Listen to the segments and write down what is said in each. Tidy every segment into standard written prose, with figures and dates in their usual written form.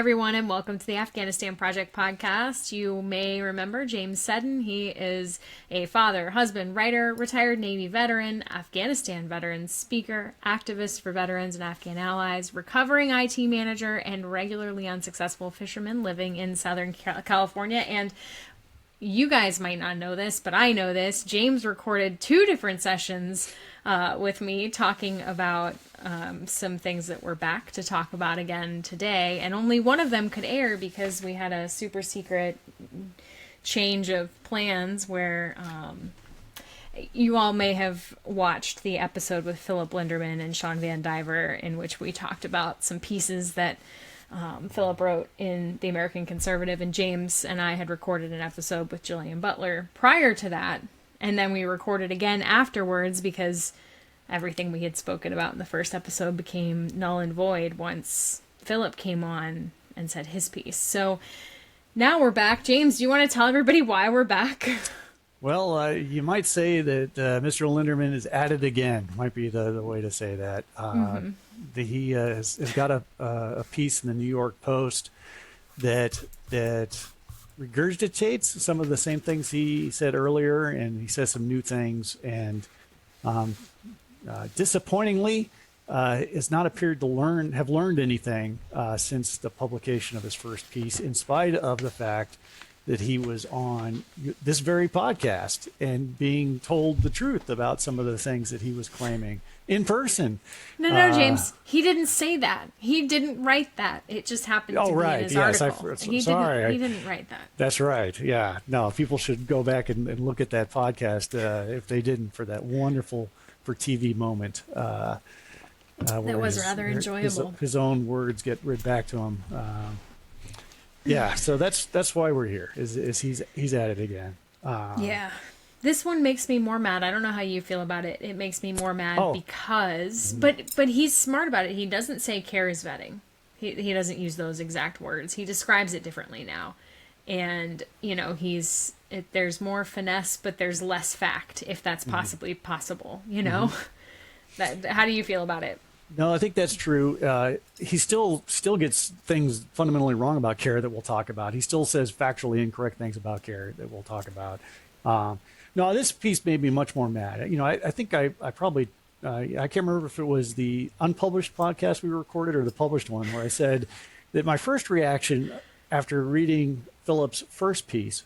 everyone, and welcome to the Afghanistan Project Podcast. You may remember James Seddon. He is a father, husband, writer, retired Navy veteran, Afghanistan veteran, speaker, activist for veterans and Afghan allies, recovering IT manager, and regularly unsuccessful fisherman living in Southern California. And you guys might not know this, but I know this. James recorded 2 different sessions with me talking about some things that we're back to talk about again today. And only one of them could air because we had a super secret change of plans where you all may have watched the episode with Phillip Linderman and Sean Van Diver, in which we talked about some pieces that Philip wrote in The American Conservative, and James and I had recorded an episode with Jillian Butler prior to that, and then we recorded again afterwards because everything we had spoken about in the first episode became null and void once Philip came on and said his piece. So now we're back. James, do you want to tell everybody why we're back? Well, you might say that Mr. Linderman is at it again. Might be the way to say that. He has got a piece in the New York Post that regurgitates some of the same things he said earlier, and he says some new things. And disappointingly, has not appeared to have learned anything since the publication of his first piece, in spite of the fact that he was on this very podcast and being told the truth about some of the things that he was claiming in person. No, James, he didn't say that. He didn't write that. It just happened to be in his article. Sorry. He didn't write that. That's right. Yeah. No, people should go back and look at that podcast if they didn't, for that wonderful for TV moment. That was rather enjoyable. His own words get read back to him. Yeah, so that's why we're here. Is he's at it again? Yeah, this one makes me more mad. I don't know how you feel about it. It makes me more mad because, but he's smart about it. He doesn't say care is vetting. He doesn't use those exact words. He describes it differently now, and there's more finesse, but there's less fact, if that's possibly possible. How do you feel about it? No, I think that's true. He still gets things fundamentally wrong about care that we'll talk about. He still says factually incorrect things about care that we'll talk about. No, this piece made me much more mad. I think I probably, I can't remember if it was the unpublished podcast we recorded or the published one, where I said that my first reaction after reading Philip's first piece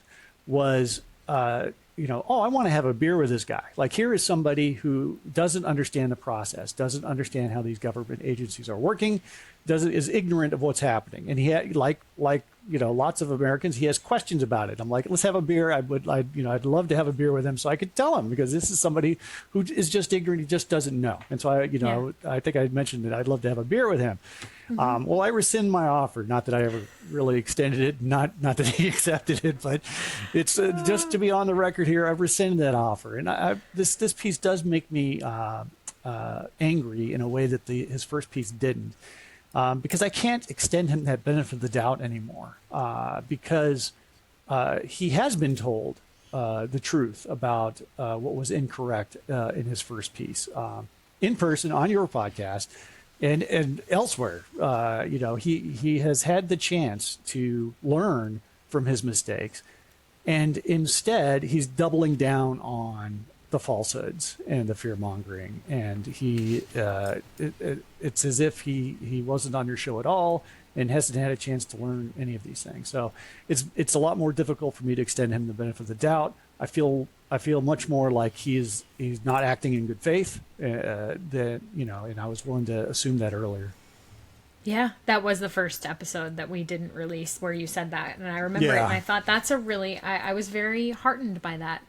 was, I want to have a beer with this guy. Like, here is somebody who doesn't understand the process, doesn't understand how these government agencies are working, is ignorant of what's happening. And he had, like lots of Americans, he has questions about it. I'm like, let's have a beer. I'd love to have a beer with him so I could tell him, because this is somebody who is just ignorant. He just doesn't know. And so I think I mentioned that I'd love to have a beer with him. Well, I rescind my offer. Not that I ever really extended it. Not that he accepted it, but it's just to be on the record here. I've rescinded that offer. And this piece does make me angry in a way that his first piece didn't. Because I can't extend him that benefit of the doubt anymore, because he has been told the truth about what was incorrect in his first piece, in person on your podcast and elsewhere. He has had the chance to learn from his mistakes, and instead he's doubling down on the falsehoods and the fear mongering, and it's as if he wasn't on your show at all and hasn't had a chance to learn any of these things. So it's a lot more difficult for me to extend him the benefit of the doubt. I feel much more like he's not acting in good faith, and I was willing to assume that earlier. Yeah, that was the first episode that we didn't release where you said that, and I remember it, and I thought that's I was very heartened by that,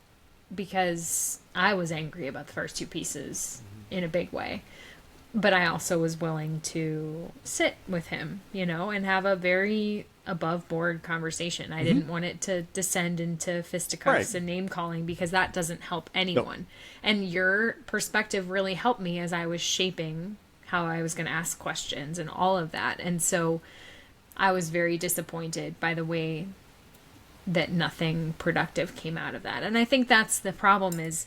because I was angry about the first 2 pieces in a big way. But I also was willing to sit with him, and have a very above board conversation. I didn't want it to descend into fisticuffs and name calling, because that doesn't help anyone. No. And your perspective really helped me as I was shaping how I was going to ask questions and all of that. And so I was very disappointed by the way that nothing productive came out of that. And I think that's the problem. Is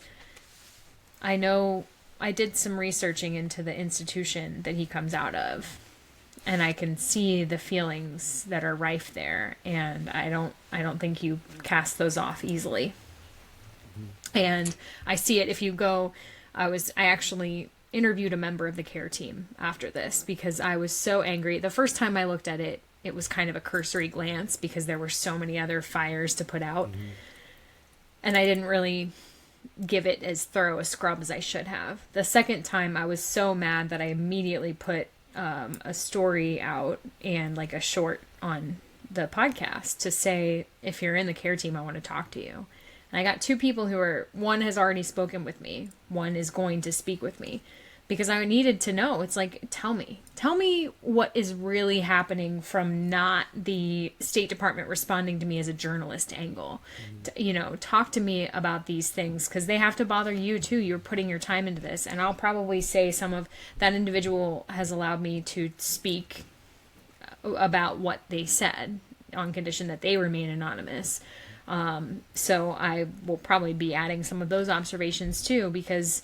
I know I did some researching into the institution that he comes out of, And I can see the feelings that are rife there, and I don't think you cast those off easily. And I see it if you go. I actually interviewed a member of the care team after this because I was so angry. The first time I looked at it, it was kind of a cursory glance because there were so many other fires to put out. And I didn't really give it as thorough a scrub as I should have. The second time I was so mad that I immediately put a story out and like a short on the podcast to say, if you're in the care team, I want to talk to you. And I got two people one has already spoken with me. One is going to speak with me because I needed to know. It's like, tell me what is really happening from not the State Department responding to me as a journalist angle. Talk to me about these things because they have to bother you too. You're putting your time into this. And I'll probably say some of that individual has allowed me to speak about what they said on condition that they remain anonymous. So I will probably be adding some of those observations too, because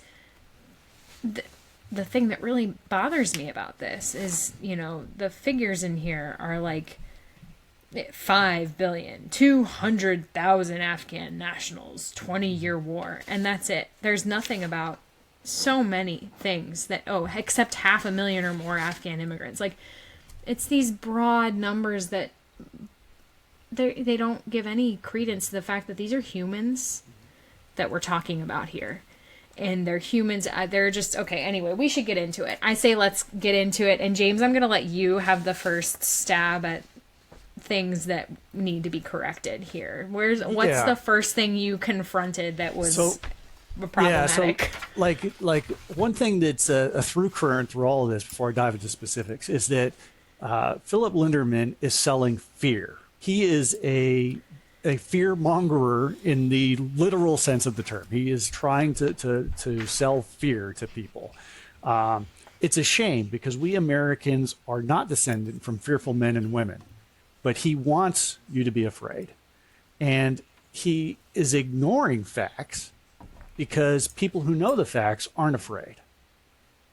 the thing that really bothers me about this is, the figures in here are like 5 billion, 200,000 Afghan nationals, 20-year war, and that's it. There's nothing about so many things that, except 500,000 or more Afghan immigrants. Like, it's these broad numbers that they don't give any credence to the fact that these are humans that we're talking about here. And they're humans. They're just, okay, anyway, we should get into it. I say let's get into it. And James, I'm going to let you have the first stab at things that need to be corrected here. What's the first thing you confronted that was problematic? Yeah, so like one thing that's a through current through all of this before I dive into specifics is that Phillip Linderman is selling fear. He is a fear mongerer in the literal sense of the term. He is trying to sell fear to people. It's a shame because we Americans are not descended from fearful men and women, but he wants you to be afraid. And he is ignoring facts because people who know the facts aren't afraid.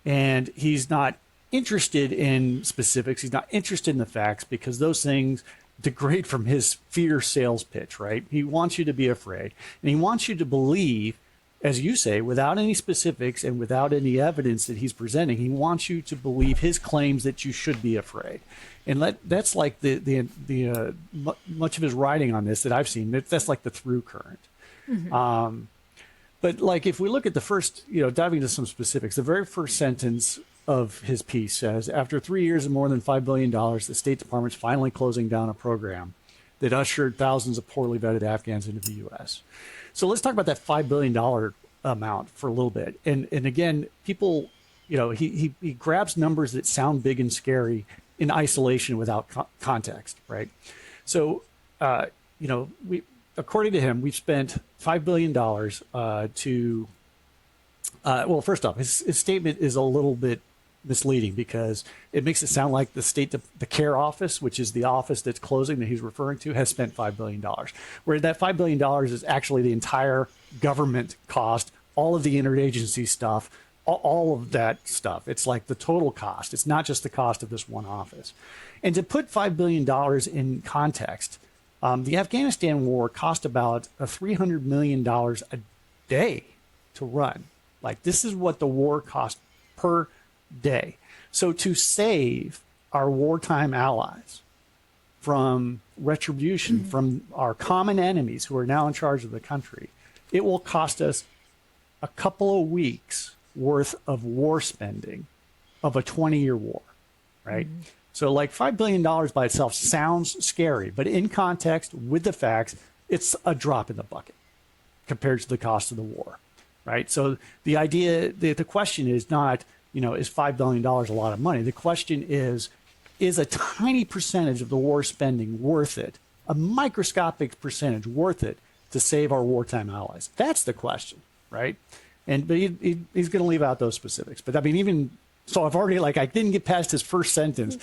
And he's not interested in specifics. He's not interested in the facts because those things degrade from his fear sales pitch, right? He wants you to be afraid, and he wants you to believe, as you say, without any specifics and without any evidence that he's presenting. He wants you to believe his claims that you should be afraid, and that's like the much of his writing on this that I've seen. That's like the through current. Mm-hmm. But like if we look at the first, diving into some specifics, the very first sentence of his piece says, after 3 years and more than $5 billion, the State Department's finally closing down a program that ushered thousands of poorly vetted Afghans into the U.S. So let's talk about that $5 billion amount for a little bit. And again, people, he grabs numbers that sound big and scary in isolation without context, right? So, according to him, we've spent $5 billion well, first off, his statement is a little bit misleading because it makes it sound like the care office, which is the office that's closing that he's referring to, has spent $5 billion, where that $5 billion is actually the entire government cost, all of the interagency stuff, all of that stuff. It's like the total cost. It's not just the cost of this one office. And to put $5 billion in context, the Afghanistan war cost about $300 million a day to run. Like, this is what the war cost per day. So to save our wartime allies from retribution, from our common enemies who are now in charge of the country, it will cost us a couple of weeks worth of war spending of a 20-year war, right? Mm-hmm. So like $5 billion by itself sounds scary, but in context with the facts, it's a drop in the bucket compared to the cost of the war. Right. So the idea, the question is not, is $5 billion a lot of money? The question is a tiny percentage of the war spending worth it, a microscopic percentage worth it to save our wartime allies? That's the question. Right. But he's going to leave out those specifics. But I mean, even So I've already, like, I didn't get past his first sentence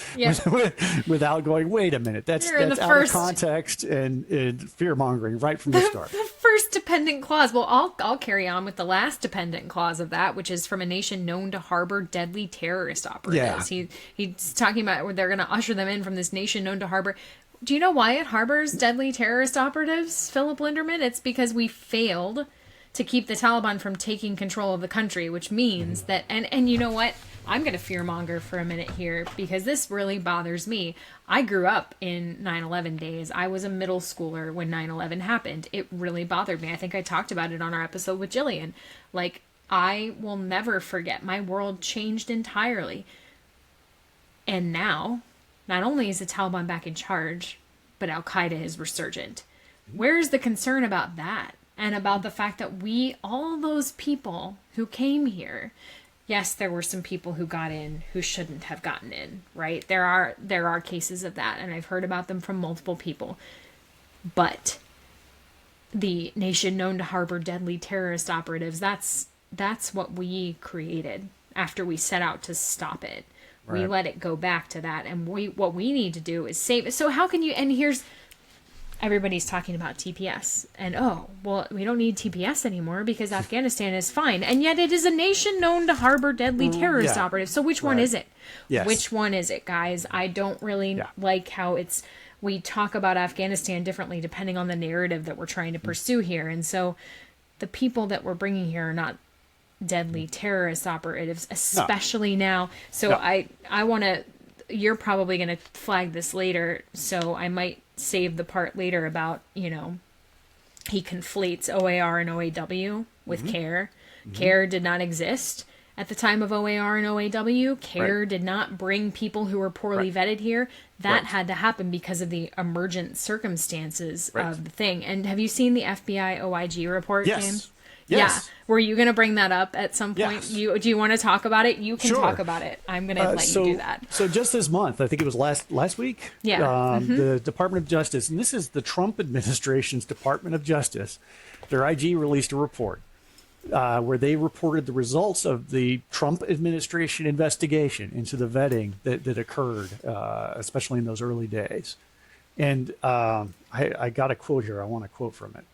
without going, wait a minute, that's out of context and fear-mongering right from the start. The first dependent clause. Well, I'll carry on with the last dependent clause of that, which is from a nation known to harbor deadly terrorist operatives. Yeah. He's talking about where they're going to usher them in from this nation known to harbor. Do you know why it harbors deadly terrorist operatives, Phillip Linderman? It's because we failed to keep the Taliban from taking control of the country, which means that, and you know what? I'm going to fearmonger for a minute here because this really bothers me. I grew up in 9/11 days. I was a middle schooler when 9/11 happened. It really bothered me. I think I talked about it on our episode with Jillian. Like, I will never forget. My world changed entirely. And now, not only is the Taliban back in charge, but Al-Qaeda is resurgent. Where's the concern about that? And about the fact that all those people who came here, yes, there were some people who got in who shouldn't have gotten in, right? There are cases of that, and I've heard about them from multiple people. But the nation known to harbor deadly terrorist operatives, that's what we created after we set out to stop it. Right. We let it go back to that, and what we need to do is save it. So how can you, and here's, everybody's talking about TPS, and we don't need TPS anymore because Afghanistan is fine, and yet it is a nation known to harbor deadly terrorist operatives. So which one is it? Yes. Which one is it, guys? I don't really like how we talk about Afghanistan differently depending on the narrative that we're trying to pursue here, and so the people that we're bringing here are not deadly terrorist operatives, especially now. So I want to, you're probably going to flag this later, so I might save the part later about, he conflates OAR and OAW with CARE. CARE did not exist at the time of OAR and OAW. CARE did not bring people who were poorly vetted here. That had to happen because of the emergent circumstances of the thing. And have you seen the FBI OIG report, James? Yes. Yeah. Were you going to bring that up at some point? Yes. Do you want to talk about it? You can talk about it. I'm going to let you do that. So just this month, I think it was last week, the Department of Justice, and this is the Trump administration's Department of Justice, their IG released a report where they reported the results of the Trump administration investigation into the vetting that occurred, especially in those early days. And I got a quote here. I want to quote from it.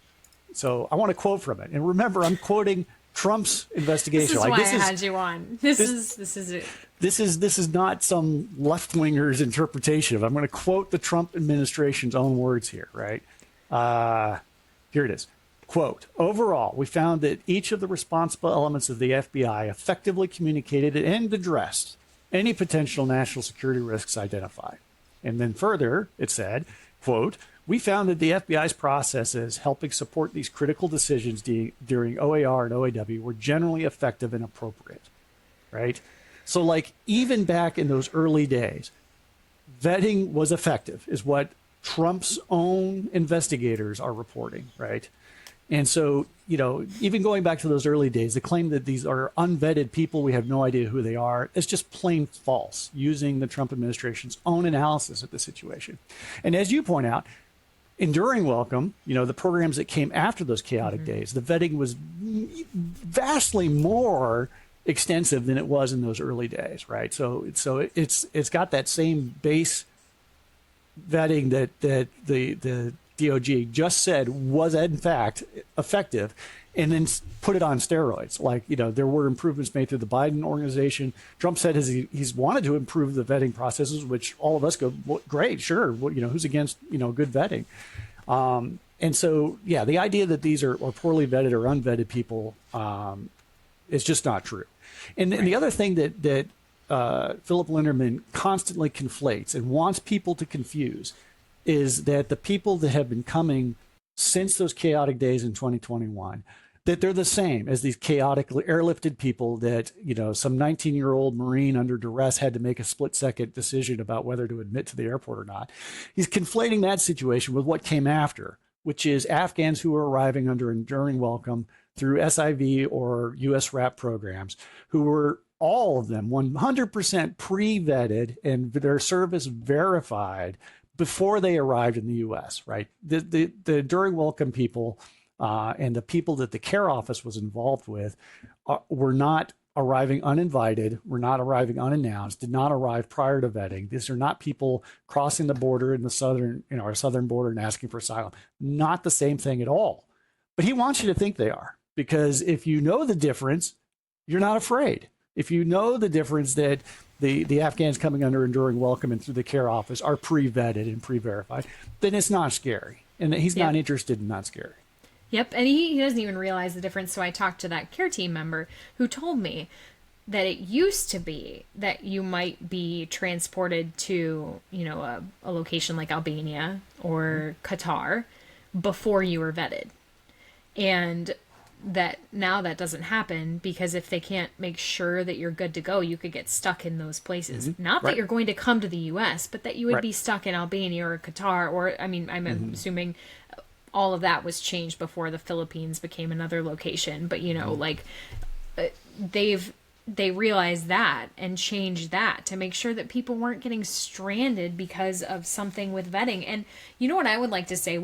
So I want to quote from it. And remember, I'm quoting Trump's investigation. This is why I had you on. This is it. This is not some left-winger's interpretation of it. I'm going to quote the Trump administration's own words here, right? Here it is. Quote, overall, we found that each of the responsible elements of the FBI effectively communicated and addressed any potential national security risks identified. And then further, it said, quote, we found that the FBI's processes helping support these critical decisions during OAR and OAW were generally effective and appropriate, right? So, like, even back in those early days, vetting was effective, is what Trump's own investigators are reporting, right? And so, even going back to those early days, the claim that these are unvetted people, we have no idea who they are, is just plain false, using the Trump administration's own analysis of the situation. And as you point out, Enduring Welcome, the programs that came after those chaotic days, the vetting was vastly more extensive than it was in those early days, right? So it's got that same base vetting that the DOJ just said was in fact effective, and then put it on steroids. Like, there were improvements made through the Biden organization. Trump said he's wanted to improve the vetting processes, which all of us go, well, great, sure. Well, who's against, good vetting? And so, the idea that these are poorly vetted or unvetted people is just not true. And the other thing that Phillip Linderman constantly conflates and wants people to confuse is that the people that have been coming since those chaotic days in 2021, that they're the same as these chaotically airlifted people that, some 19-year-old Marine under duress had to make a split-second decision about whether to admit to the airport or not. He's conflating that situation with what came after, which is Afghans who are arriving under Enduring Welcome through SIV or U.S. RAP programs, who were all of them 100% pre-vetted and their service verified before they arrived in the U.S., right? The Enduring Welcome people and the people that the care office was involved with were not arriving uninvited, were not arriving unannounced, did not arrive prior to vetting. These are not people crossing the border in the southern, our southern border and asking for asylum. Not the same thing at all. But he wants you to think they are, because if you know the difference, you're not afraid. If you know the difference that the Afghans coming under enduring welcome and through the care office are pre-vetted and pre-verified, then it's not scary. And that he's not interested in not scary. Yep, and he doesn't even realize the difference. So I talked to that care team member who told me that it used to be that you might be transported to, a location like Albania or Qatar before you were vetted. And that now that doesn't happen, because if they can't make sure that you're good to go, you could get stuck in those places. Not that you're going to come to the U.S., but that you would be stuck in Albania or Qatar, or, I'm assuming all of that was changed before the Philippines became another location. But, they realized that and changed that to make sure that people weren't getting stranded because of something with vetting. And you know what I would like to say?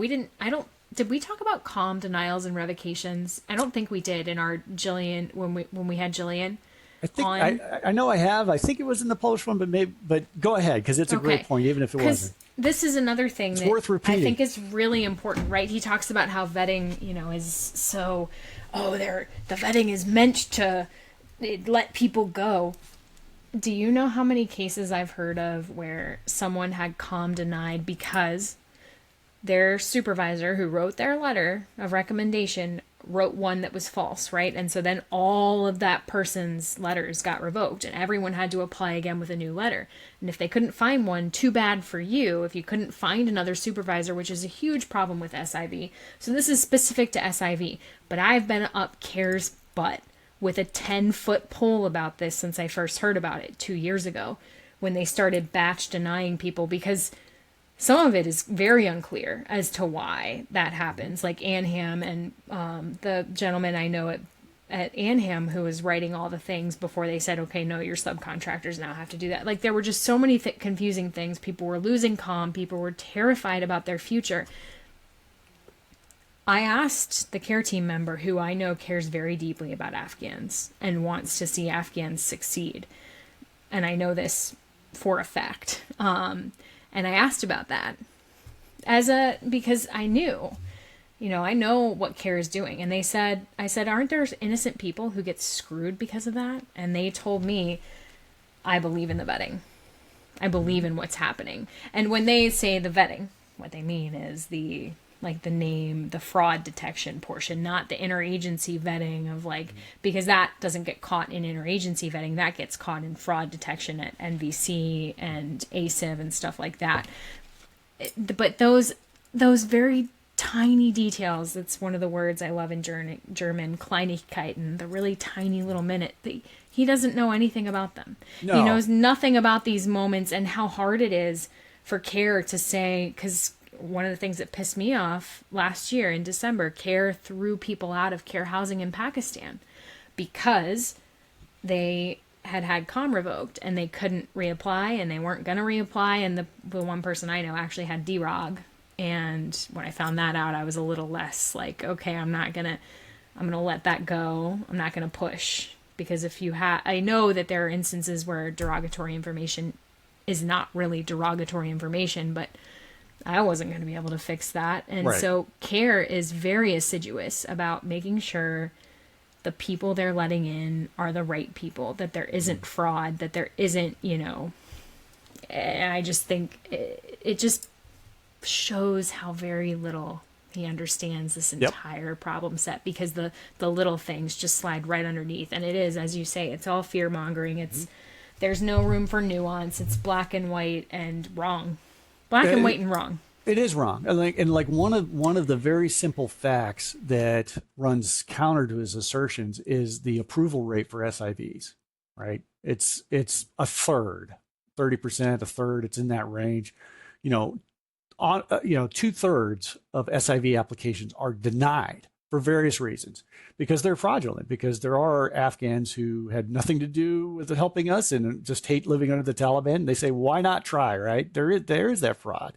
Did we talk about calm denials and revocations? I don't think we did in our Jillian, when we had Jillian. I think I know I have. I think it was in the Polish one, but go ahead, because it's a great point, even if it wasn't. This is another thing that worth repeating. I think is really important, right? He talks about how vetting, is so, the vetting is meant to let people go. Do you know how many cases I've heard of where someone had calm denied because their supervisor who wrote their letter of recommendation wrote one that was false, right? And so then all of that person's letters got revoked and everyone had to apply again with a new letter. And if they couldn't find one, too bad for you. If you couldn't find another supervisor, which is a huge problem with SIV. So this is specific to SIV, but I've been up CARE's butt with a 10-foot pole about this since I first heard about it 2 years ago, when they started batch denying people, because some of it is very unclear as to why that happens. Like Anham and the gentleman I know at Anham who was writing all the things before they said, okay, no, your subcontractors now have to do that. Like, there were just so many confusing things. People were losing calm. People were terrified about their future. I asked the care team member, who I know cares very deeply about Afghans and wants to see Afghans succeed, and I know this for a fact, and I asked about that because I knew, I know what CARE is doing. And I said, aren't there innocent people who get screwed because of that? And they told me, I believe in the vetting. I believe in what's happening. And when they say the vetting, what they mean is the fraud detection portion, not the interagency vetting of because that doesn't get caught in interagency vetting. That gets caught in fraud detection at NVC and ACIV and stuff like that. But those very tiny details, that's one of the words I love in German, Kleinigkeiten, the really tiny little minute. He doesn't know anything about them. No. He knows nothing about these moments and how hard it is for CARE to say, because one of the things that pissed me off last year in December, CARE threw people out of care housing in Pakistan because they had COM revoked and they couldn't reapply and they weren't going to reapply. And the one person I know actually had DROG. And when I found that out, I was a little less okay, I'm going to let that go. I'm not going to push, because I know that there are instances where derogatory information is not really derogatory information, but I wasn't going to be able to fix that. And so CARE is very assiduous about making sure the people they're letting in are the right people, that there isn't fraud, that there isn't, and I just think it just shows how very little he understands this entire problem set, because the little things just slide right underneath. And it is, as you say, it's all fear mongering. There's no room for nuance. It's black and white and wrong. Black and white and wrong. It is wrong. And one of the very simple facts that runs counter to his assertions is the approval rate for SIVs, right? It's a third, 30%, a third. It's in that range. 2/3 of SIV applications are denied for various reasons, because they're fraudulent, because there are Afghans who had nothing to do with helping us and just hate living under the Taliban. They say, why not try, right? There is that fraud.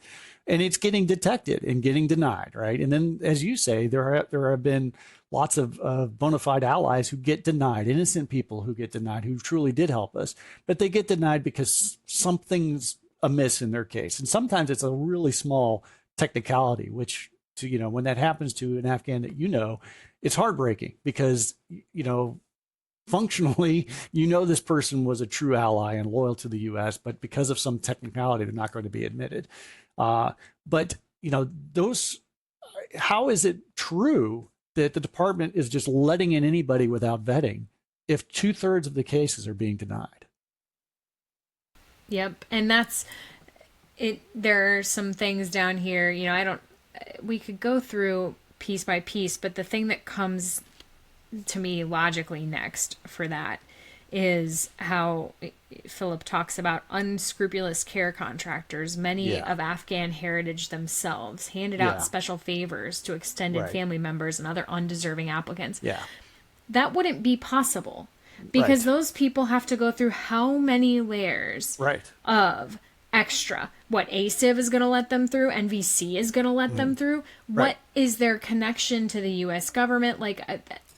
and it's getting detected and getting denied, right? And then, as you say, there have been lots of bona fide allies who get denied, innocent people who get denied, who truly did help us, but they get denied because something's amiss in their case. And sometimes it's a really small technicality, which, when that happens to an Afghan that it's heartbreaking because, functionally, this person was a true ally and loyal to the U.S., but because of some technicality, they're not going to be admitted. But how is it true that the department is just letting in anybody without vetting if 2/3 of the cases are being denied? Yep. And that's it. There are some things down here, we could go through piece by piece, but the thing that comes to me logically next for that is how Philip talks about unscrupulous care contractors, many of Afghan heritage themselves, handed out special favors to extended family members and other undeserving applicants. Yeah. That wouldn't be possible because those people have to go through how many layers of extra. What ACIV is going to let them through, NVC is going to let them through. What is their connection to the U.S. government?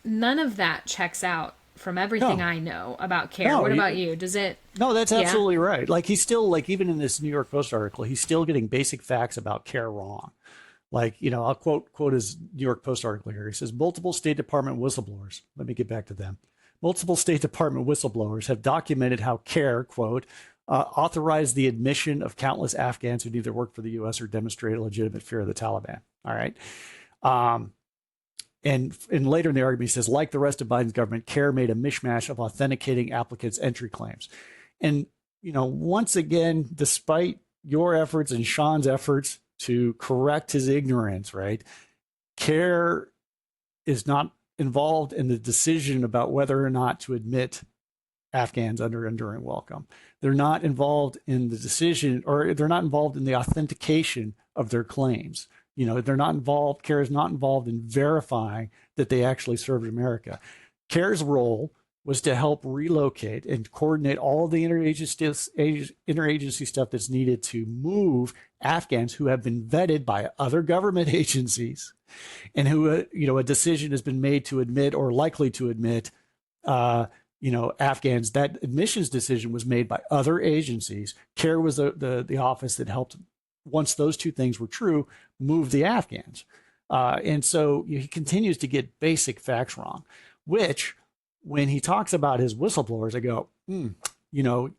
None of that checks out from everything I know about care. What about you? Does it? No, that's absolutely right. He's still, even in this New York Post article, he's still getting basic facts about care wrong. I'll quote his New York Post article here. He says, multiple State Department whistleblowers, let me get back to them. Multiple State Department whistleblowers have documented how care, quote, authorized the admission of countless Afghans who neither worked for the U.S. or demonstrated legitimate fear of the Taliban. All right. And later in the argument, he says, like the rest of Biden's government, CARE made a mishmash of authenticating applicants' entry claims. And, once again, despite your efforts and Sean's efforts to correct his ignorance, right, CARE is not involved in the decision about whether or not to admit Afghans under enduring welcome. They're not involved in the decision, or they're not involved in the authentication of their claims. They're not involved. CARE is not involved in verifying that they actually served America. CARE's role was to help relocate and coordinate all of the interagency stuff that's needed to move Afghans who have been vetted by other government agencies and who, a decision has been made to admit or likely to admit, Afghans. That admissions decision was made by other agencies. CARE was the office that helped, once those two things were true, move the Afghans. And so he continues to get basic facts wrong, which when he talks about his whistleblowers, I go,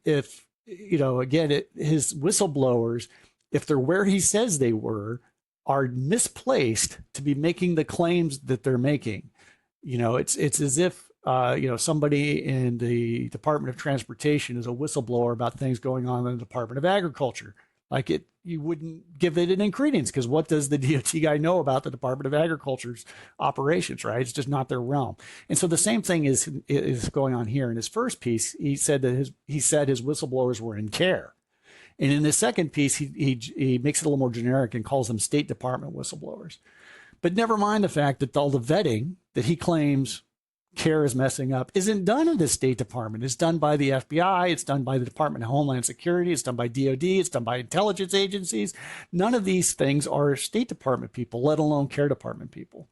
if, his whistleblowers, if they're where he says they were, are misplaced to be making the claims that they're making. It's as if, somebody in the Department of Transportation is a whistleblower about things going on in the Department of Agriculture. You wouldn't give it an credence, because what does the DOT guy know about the Department of Agriculture's operations, right? It's just not their realm. And so the same thing is going on here. In his first piece, he said his whistleblowers were in CARE. And in the second piece, he makes it a little more generic and calls them State Department whistleblowers. But never mind the fact that all the vetting that he claims CARE is messing up isn't done in the State Department. It's done by the FBI. It's done by the Department of Homeland Security. It's done by DOD. It's done by intelligence agencies. None of these things are State Department people, let alone CARE Department people.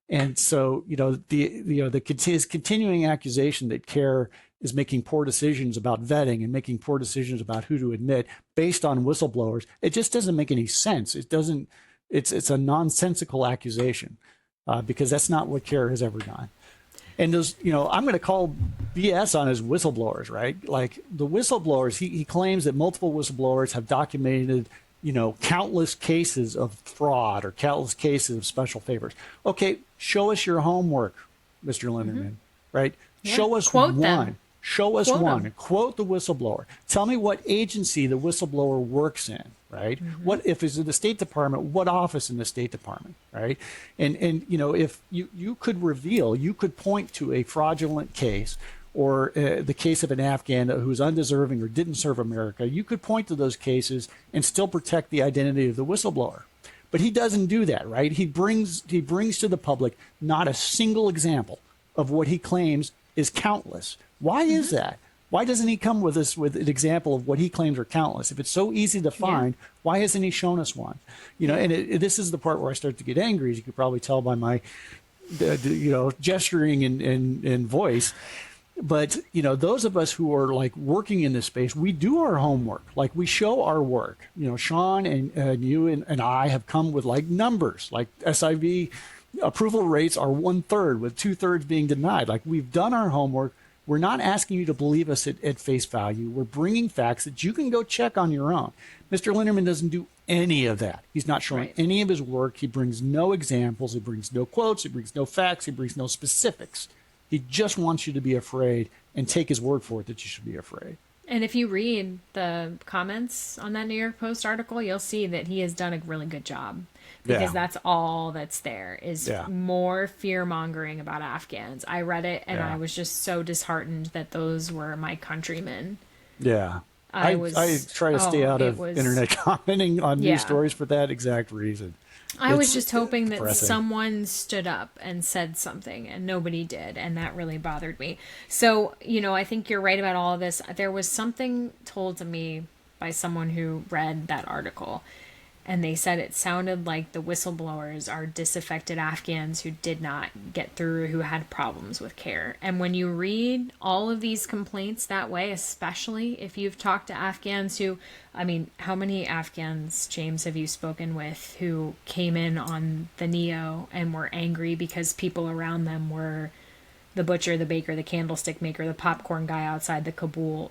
And so, his continuing accusation that CARE is making poor decisions about vetting and making poor decisions about who to admit based on whistleblowers, it just doesn't make any sense. It's a nonsensical accusation because that's not what CARE has ever done. And those, I'm going to call BS on his whistleblowers, right? Like the whistleblowers, he claims that multiple whistleblowers have documented, countless cases of fraud or countless cases of special favors. Okay, show us your homework, Mr. Linderman, right? Yeah. Show us Quote one. Them. Show us Quote one. them. Quote the whistleblower. Tell me what agency the whistleblower works in, right? Mm-hmm. What if it's in the State Department? What office in the State Department, right? And if you could point to a fraudulent case or the case of an Afghan who's undeserving or didn't serve America, you could point to those cases and still protect the identity of the whistleblower. But he doesn't do that, right? He brings to the public not a single example of what he claims is countless. Why is that? Why doesn't he come with us with an example of what he claims are countless? If it's so easy to find, why hasn't he shown us one? And this is the part where I start to get angry, as you could probably tell by my, gesturing and voice. But, those of us who are like working in this space, we do our homework, like we show our work. Sean and you and I have come with like numbers, like SIV approval rates are 1/3 with 2/3 being denied. Like we've done our homework. We're not asking you to believe us at face value. We're bringing facts that you can go check on your own. Mr. Linderman doesn't do any of that. He's not showing any of his work. He brings no examples. He brings no quotes. He brings no facts. He brings no specifics. He just wants you to be afraid and take his word for it that you should be afraid. And if you read the comments on that New York Post article, you'll see that he has done a really good job. Because that's all that's there is more fear mongering about Afghans. I read it and I was just so disheartened that those were my countrymen. Yeah. I try to stay out of internet commenting on news stories for that exact reason. I was just hoping that someone stood up and said something, and nobody did, and that really bothered me. So, I think you're right about all of this. There was something told to me by someone who read that article, and they said it sounded like the whistleblowers are disaffected Afghans who did not get through, who had problems with care. And when you read all of these complaints that way, especially if you've talked to Afghans who, how many Afghans, James, have you spoken with who came in on the NEO and were angry because people around them were the butcher, the baker, the candlestick maker, the popcorn guy outside the Kabul,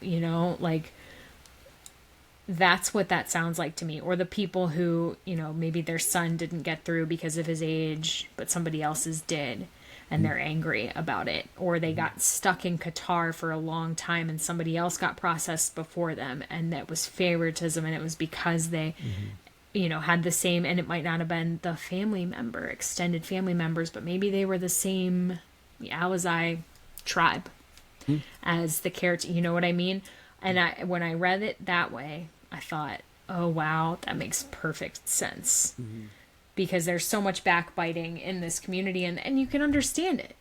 that's what that sounds like to me. Or the people who, maybe their son didn't get through because of his age, but somebody else's did, and they're angry about it. Or they got stuck in Qatar for a long time and somebody else got processed before them, and that was favoritism, and it was because they, had the same, and it might not have been the family member, extended family members, but maybe they were the same Alizai tribe as the caretaker, you know what I mean? And when I read it that way, I thought, oh, wow, that makes perfect sense. Because there's so much backbiting in this community, and you can understand it.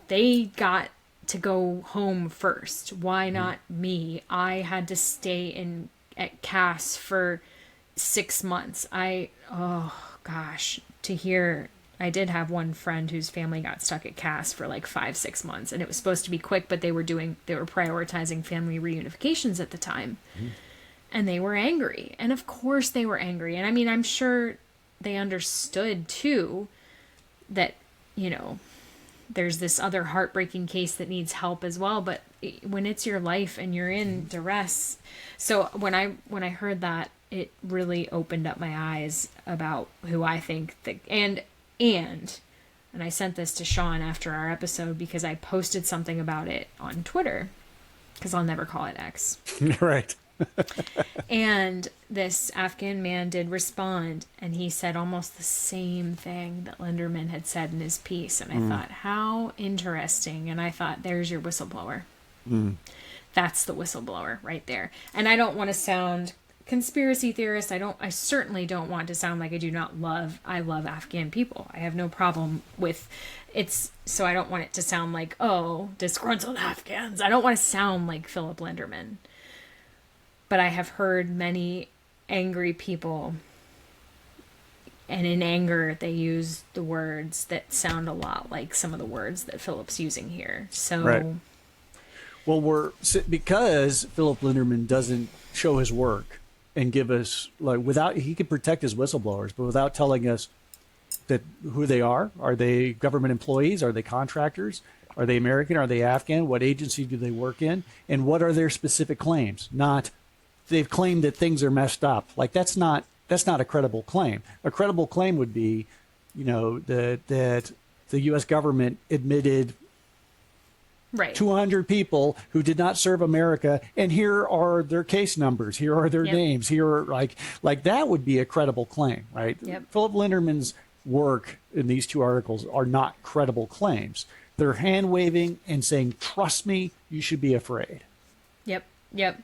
They got to go home first. Why not me? I had to stay at CAS for 6 months. I did have one friend whose family got stuck at CAS for like 5-6 months, and it was supposed to be quick, but they were prioritizing family reunifications at the time. And they were angry. And of course they were angry. And I'm sure they understood too that, there's this other heartbreaking case that needs help as well. But when it's your life and you're in duress. So when I heard that, it really opened up my eyes about who I think that, and I sent this to Sean after our episode because I posted something about it on Twitter, because I'll never call it X. Right. And this Afghan man did respond, and he said almost the same thing that Linderman had said in his piece. And I thought, how interesting. And I thought, there's your whistleblower. That's the whistleblower right there. And I don't want to sound conspiracy theorist. I certainly don't want to sound like I love Afghan people. I have no problem with it's, so I don't want it to sound like, oh, disgruntled Afghans. I don't want to sound like Phillip Linderman. But I have heard many angry people, and in anger, they use the words that sound a lot like some of the words that Phillip's using here. So, right. Well, because Phillip Linderman doesn't show his work and give us, he could protect his whistleblowers, but without telling us that who they are they government employees? Are they contractors? Are they American? Are they Afghan? What agency do they work in? And what are their specific claims? Not, they've claimed that things are messed up. That's not a credible claim. A credible claim would be, that the U.S. government admitted 200 people who did not serve America, and here are their case numbers. Here are their names. Here are like that would be a credible claim, right? Yep. Phillip Linderman's work in these two articles are not credible claims. They're hand waving and saying, "Trust me, you should be afraid." Yep.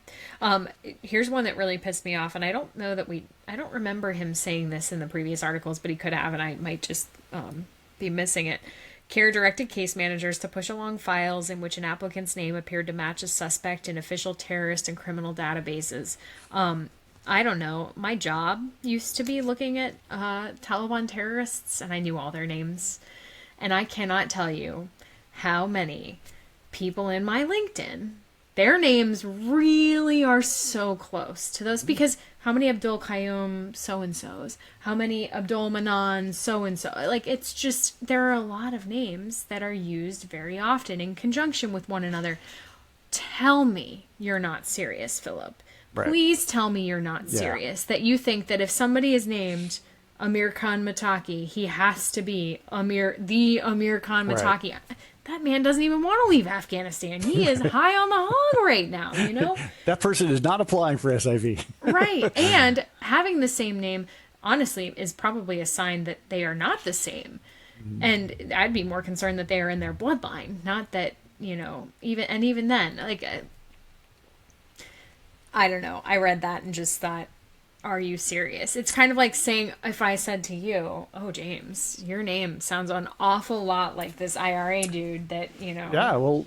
Here's one that really pissed me off, and I don't know that I don't remember him saying this in the previous articles, but he could have, and I might just be missing it. CARE directed case managers to push along files in which an applicant's name appeared to match a suspect in official terrorist and criminal databases. I don't know. My job used to be looking at Taliban terrorists, and I knew all their names. And I cannot tell you how many people in my LinkedIn, their names really are so close to those, because how many Abdul Qayyum so-and-sos, how many Abdul Manan so-and-so, like, it's just, there are a lot of names that are used very often in conjunction with one another. Tell me you're not serious, Philip. Right. Please tell me you're not serious, that you think that if somebody is named Amir Khan Mataki, he has to be the Amir Khan Mataki. Right. That man doesn't even want to leave Afghanistan. He is high on the hog right now, you know? That person is not applying for SIV. Right. And having the same name, honestly, is probably a sign that they are not the same. And I'd be more concerned that they are in their bloodline, not that, you know, even then, like, I don't know. I read that and just thought, are you serious? It's kind of like saying, if I said to you, oh, James, your name sounds an awful lot like this IRA dude that, you know. Yeah, well,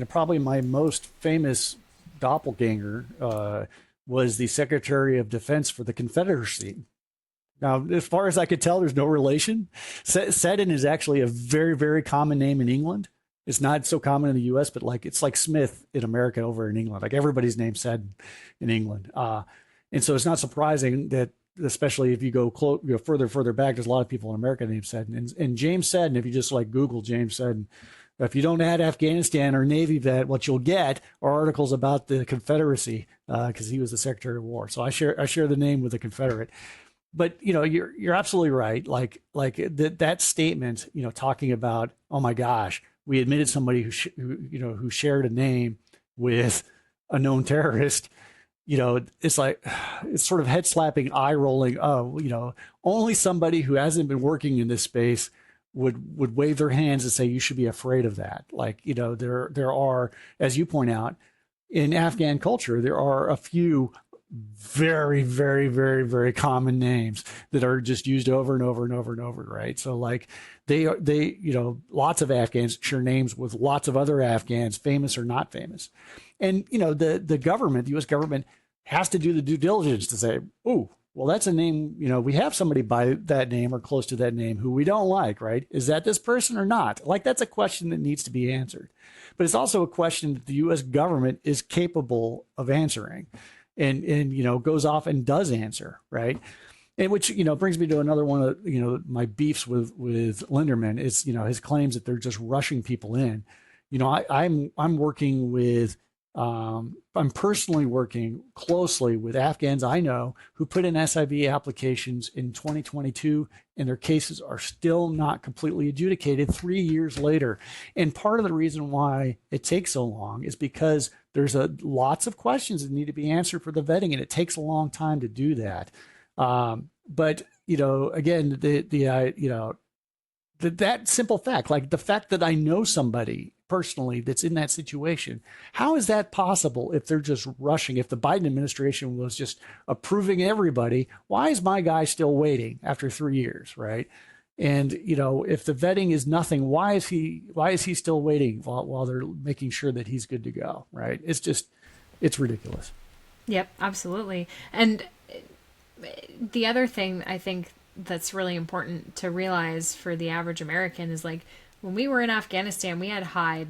probably my most famous doppelganger was the Secretary of Defense for the Confederacy. Now, as far as I could tell, there's no relation. Seddon is actually a very, very common name in England. It's not so common in the U.S., but it's like Smith in America over in England. Like, everybody's named Seddon in England, and so it's not surprising that, especially if you go further back, there's a lot of people in America named Seddon. And James Seddon, if you just Google James Seddon, if you don't add Afghanistan or Navy vet, what you'll get are articles about the Confederacy, because he was the Secretary of War. So I share the name with a Confederate. But you're absolutely right. That statement, talking about, oh my gosh, we admitted somebody who shared a name with a known terrorist. It's sort of head slapping, eye rolling. Oh, only somebody who hasn't been working in this space would wave their hands and say you should be afraid of that. There are, as you point out, in Afghan culture, there are a few very, very, very, very common names that are just used over and over and over and over, right? So they lots of Afghans share names with lots of other Afghans, famous or not famous. And the government, the U.S. government, has to do the due diligence to say, oh, well, that's a name, we have somebody by that name or close to that name who we don't like, right? Is that this person or not? That's a question that needs to be answered. But it's also a question that the U.S. government is capable of answering. And goes off and does answer, right? And which brings me to another one of my beefs with Linderman is his claims that they're just rushing people in. I'm working with I'm personally working closely with Afghans I know who put in SIV applications in 2022, and their cases are still not completely adjudicated 3 years later. And part of the reason why it takes so long is because there's lots of questions that need to be answered for the vetting, and it takes a long time to do that. But again, that simple fact, like the fact that I know somebody personally that's in that situation, how is that possible if they're just rushing? If the Biden administration was just approving everybody, why is my guy still waiting after 3 years, right? And if the vetting is nothing, why is he still waiting while they're making sure that he's good to go, right? It's ridiculous. Yep, absolutely. And the other thing I think that's really important to realize for the average American is when we were in Afghanistan, we had HIDE,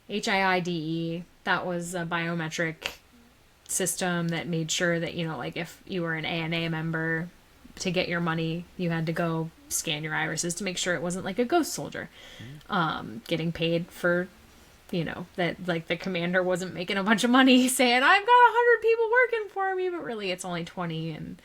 HIIDE. That was a biometric system that made sure that, if you were an ANA member, to get your money, you had to go scan your irises to make sure it wasn't like a ghost soldier, getting paid for, that the commander wasn't making a bunch of money saying, I've got 100 people working for me, but really it's only 20. And,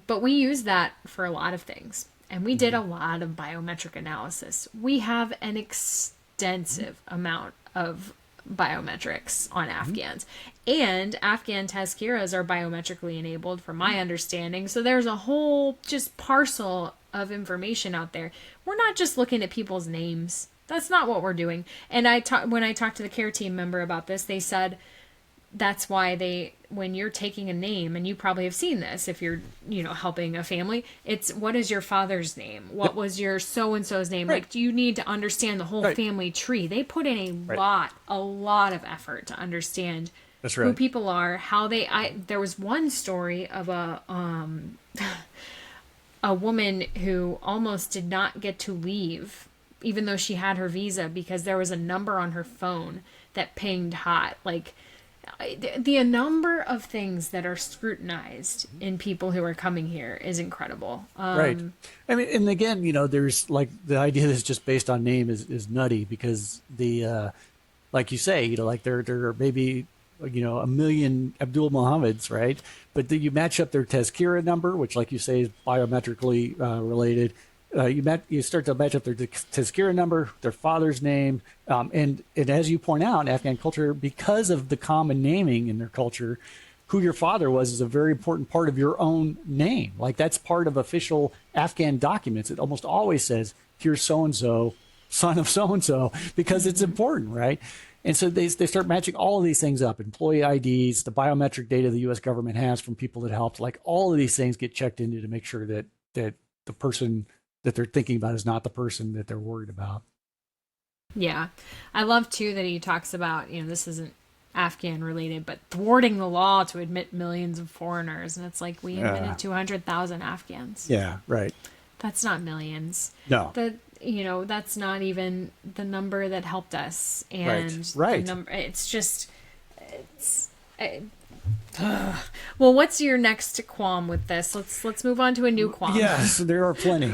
but we use that for a lot of things. And we did a lot of biometric analysis. We have an extensive amount of biometrics on Afghans. And Afghan Tazkiras are biometrically enabled, from my understanding. So there's a whole just parcel of information out there. We're not just looking at people's names. That's not what we're doing. And when I talked to the care team member about this, they said that's why they when you're taking a name, and you probably have seen this if you're, helping a family, it's what is your father's name? What was your so-and-so's name? Right. Like, do you need to understand the whole Right. family tree? They put in a lot of effort to understand That's who right. people are, how there was one story of a woman who almost did not get to leave even though she had her visa because there was a number on her phone that pinged hot. Like, the number of things that are scrutinized in people who are coming here is incredible. Right. I mean, and again, there's like the idea that's just based on name is nutty because like you say, like there are maybe, a million Abdul Muhammads, right? But then you match up their Tazkira number, which, like you say, is biometrically related. You start to match up their Tazkira number, their father's name, and as you point out, in Afghan culture, because of the common naming in their culture, who your father was is a very important part of your own name. Like, that's part of official Afghan documents. It almost always says, here's so-and-so, son of so-and-so, because it's important, right? And so they start matching all of these things up, employee IDs, the biometric data the U.S. government has from people that helped, like all of these things get checked into to make sure that the person that they're thinking about is not the person that they're worried about. Yeah. I love, too, that he talks about, this isn't Afghan related, but thwarting the law to admit millions of foreigners. And it's like, we admitted 200,000 Afghans. Yeah, right. That's not millions. No. That's not even the number that helped us. And right. Well, what's your next qualm with this? Let's move on to a new qualm. Yes, there are plenty.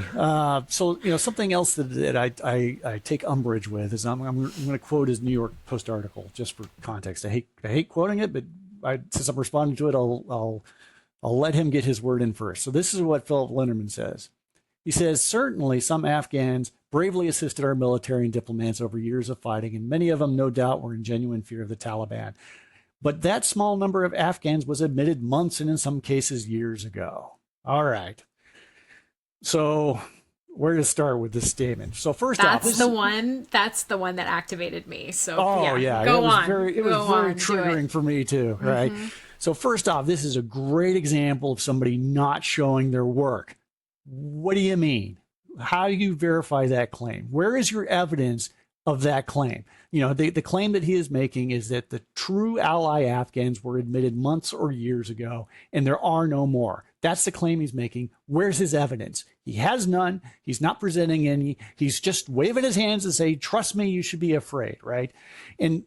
So something else that I take umbrage with is I'm going to quote his New York Post article just for context. I hate quoting it, but since I'm responding to it, I'll let him get his word in first. So this is what Phillip Linderman says. He says, certainly some Afghans bravely assisted our military and diplomats over years of fighting, and many of them, no doubt, were in genuine fear of the Taliban. But that small number of Afghans was admitted months and in some cases years ago. All right. So where to start with this statement? So first off, that's the one that activated me. So it was very triggering for me too, right? Mm-hmm. So first off, this is a great example of somebody not showing their work. What do you mean? How do you verify that claim? Where is your evidence of that claim? The claim that he is making is that the true ally Afghans were admitted months or years ago, and there are no more. That's the claim he's making. Where's his evidence? He has none. He's not presenting any. He's just waving his hands and saying, trust me, you should be afraid, right? And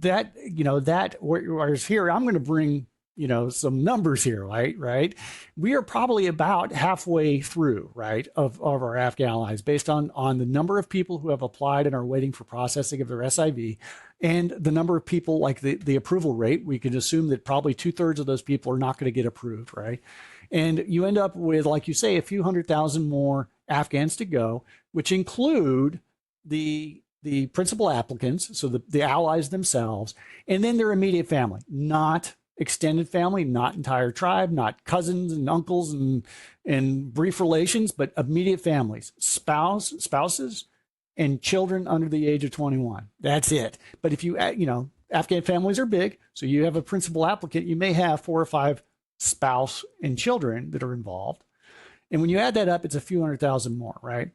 that, whereas here, I'm going to bring some numbers here, right? We are probably about halfway through, right, of our Afghan allies based on the number of people who have applied and are waiting for processing of their SIV and the number of people, like the approval rate. We can assume that probably 2/3 of those people are not going to get approved, right? And you end up with, like you say, a few 100,000 more Afghans to go, which include the principal applicants, so the allies themselves, and then their immediate family, not extended family, not entire tribe, not cousins and uncles and brief relations, but immediate families, spouses, and children under the age of 21. That's it. But if Afghan families are big, so you have a principal applicant, you may have 4 or 5 spouse and children that are involved. And when you add that up, it's a few 100,000 more, right?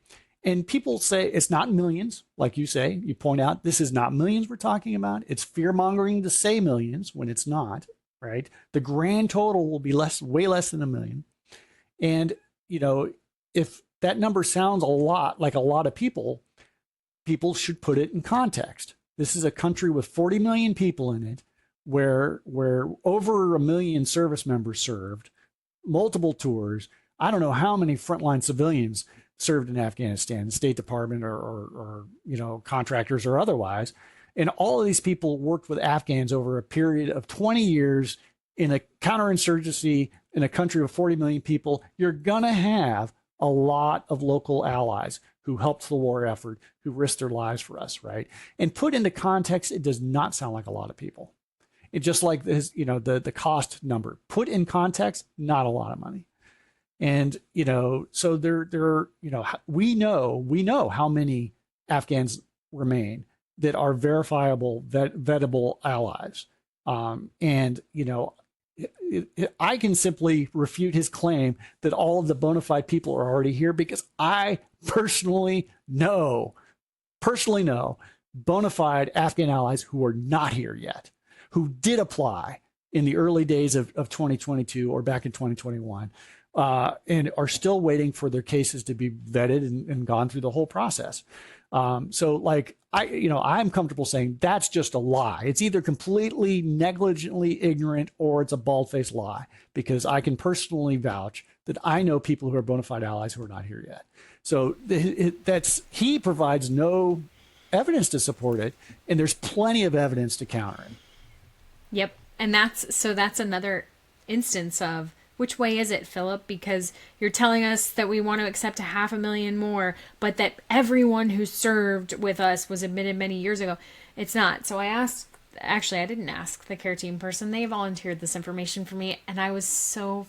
And people say it's not millions, like you say. You point out this is not millions we're talking about. It's fear-mongering to say millions when it's not. Right, the grand total will be way less than 1 million, and if that number sounds a lot like a lot of people should put it in context. This is a country with 40 million people in it, where over 1 million service members served, multiple tours. I don't know how many frontline civilians served in Afghanistan, the State Department or contractors or otherwise. And all of these people worked with Afghans over a period of 20 years in a counterinsurgency in a country of 40 million people. You're going to have a lot of local allies who helped the war effort, who risked their lives for us, right? And put into context, it does not sound like a lot of people. It just like this, the cost number. Put in context, not a lot of money. And, so we know how many Afghans remain that are verifiable, vettable allies. And, I can simply refute his claim that all of the bona fide people are already here because I personally know bona fide Afghan allies who are not here yet, who did apply in the early days of 2022 or back in 2021, and are still waiting for their cases to be vetted and gone through the whole process. So like I'm comfortable saying that's just a lie. It's either completely negligently ignorant or it's a bald-faced lie, because I can personally vouch that I know people who are bona fide allies who are not here yet. So he provides no evidence to support it, and there's plenty of evidence to counter him. Yep. And that's another instance of, which way is it, Philip? Because you're telling us that we want to accept 500,000 more, but that everyone who served with us was admitted many years ago. It's not. So I didn't ask the care team person. They volunteered this information for me, and I was so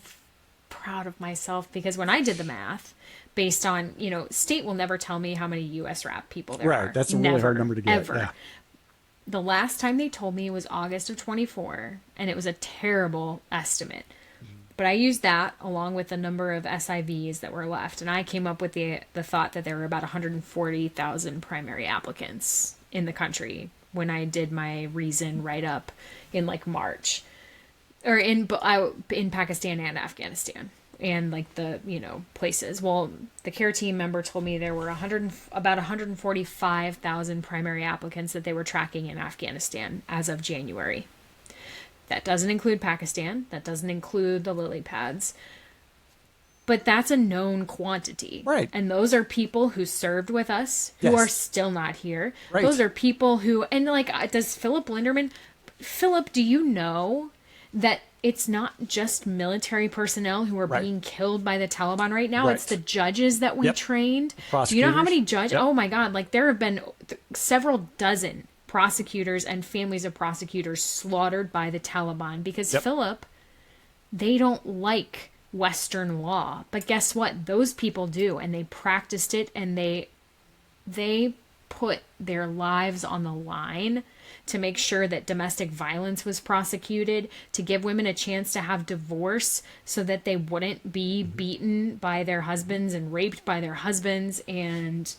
proud of myself, because when I did the math based on, state will never tell me how many U.S. RAP people there are. Right. That's a really hard number to get. Ever. Yeah. The last time they told me was August of 24, and it was a terrible estimate. But I used that along with the number of SIVs that were left, and I came up with the thought that there were about 140,000 primary applicants in the country when I did my reason write-up in like March, or in Pakistan and Afghanistan, and like the places. Well, the care team member told me there were about 145,000 primary applicants that they were tracking in Afghanistan as of January. That doesn't include Pakistan. That doesn't include the lily pads. But that's a known quantity. Right. And those are people who served with us, who are still not here. Right. Those are people who, and like, does Philip Linderman, Philip, do you know that it's not just military personnel who are being killed by the Taliban right now? It's the judges that we trained. Do you know how many judges? Oh my God. Like, there have been several dozen prosecutors and families of prosecutors slaughtered by the Taliban because Philip, they don't like Western law. But guess what? Those people do, and they practiced it, and they put their lives on the line to make sure that domestic violence was prosecuted, to give women a chance to have divorce so that they wouldn't be beaten by their husbands and raped by their husbands. And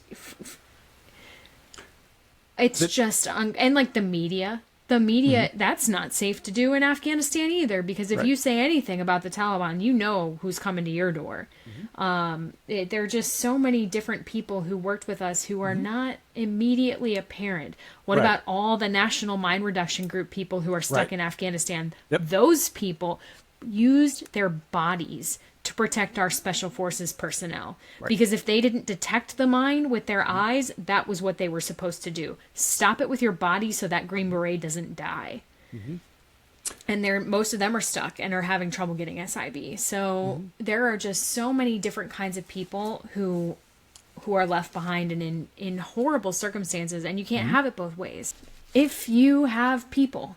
it's just, and like the media, that's not safe to do in Afghanistan either, because if you say anything about the Taliban, you know who's coming to your door. There are just so many different people who worked with us who are not immediately apparent. What about all the National Mine Reduction Group people who are stuck in Afghanistan? Those people used their bodies to protect our special forces personnel. Because if they didn't detect the mine with their eyes, that was what they were supposed to do. Stop it with your body so that Green Beret doesn't die. And most of them are stuck and are having trouble getting SIV. So there are just so many different kinds of people who are left behind and in horrible circumstances, and you can't have it both ways. If you have people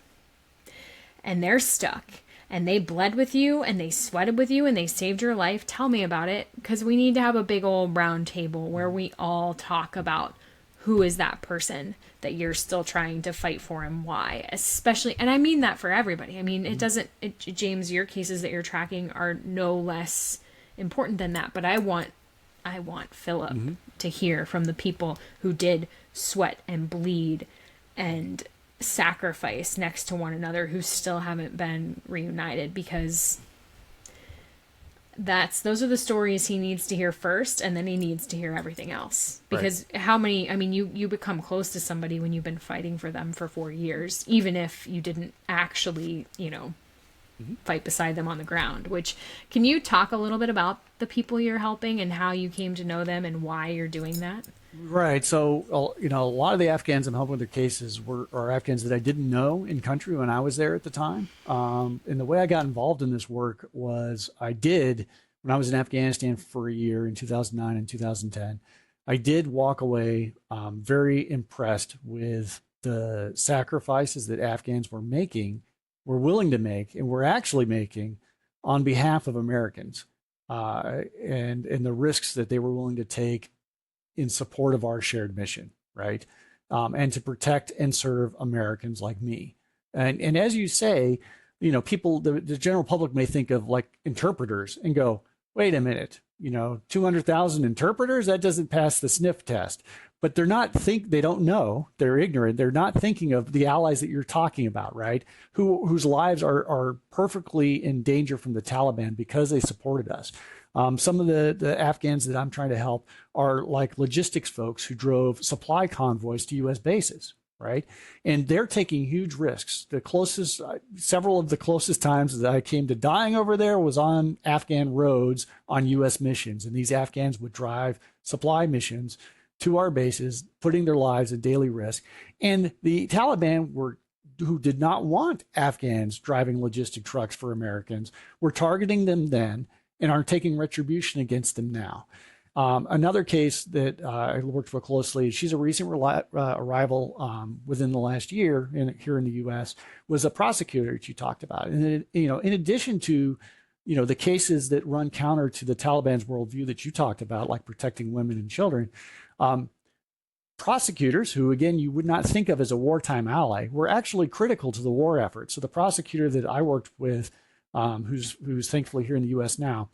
and they're stuck, and they bled with you, and they sweated with you, and they saved your life, tell me about it, because we need to have a big old round table where we all talk about who is that person that you're still trying to fight for and why. Especially, and I mean that for everybody. I mean, James, your cases that you're tracking are no less important than that, but I want Philip to hear from the people who did sweat and bleed and sacrifice next to one another, who still haven't been reunited, because those are the stories he needs to hear first, and then he needs to hear everything else. Because you become close to somebody when you've been fighting for them for 4 years, even if you didn't actually, fight beside them on the ground. Can you talk a little bit about the people you're helping and how you came to know them and why you're doing that? Right. So, a lot of the Afghans I'm helping with their cases are Afghans that I didn't know in country when I was there at the time. And the way I got involved in this work was when I was in Afghanistan for a year in 2009 and 2010, I did walk away very impressed with the sacrifices that Afghans were willing to make, and were actually making on behalf of Americans, and the risks that they were willing to take in support of our shared mission, right? And to protect and serve Americans like me. And as you say, people, the general public may think of like interpreters and go, wait a minute, 200,000 interpreters, that doesn't pass the sniff test. But they don't know, they're ignorant. They're not thinking of the allies that you're talking about, right? Whose lives are perfectly in danger from the Taliban because they supported us. Some of the Afghans that I'm trying to help are like logistics folks who drove supply convoys to U.S. bases, right? And they're taking huge risks. Several of the closest times that I came to dying over there was on Afghan roads on U.S. missions. And these Afghans would drive supply missions to our bases, putting their lives at daily risk. And the Taliban who did not want Afghans driving logistic trucks for Americans, were targeting them then and are taking retribution against them now. Another case that I worked for closely, she's a recent arrival within the last year here in the U.S., was a prosecutor that you talked about. And, in addition to, the cases that run counter to the Taliban's worldview that you talked about, like protecting women and children, prosecutors, who, again, you would not think of as a wartime ally, were actually critical to the war effort. So the prosecutor that I worked with, who's thankfully here in the U.S. now,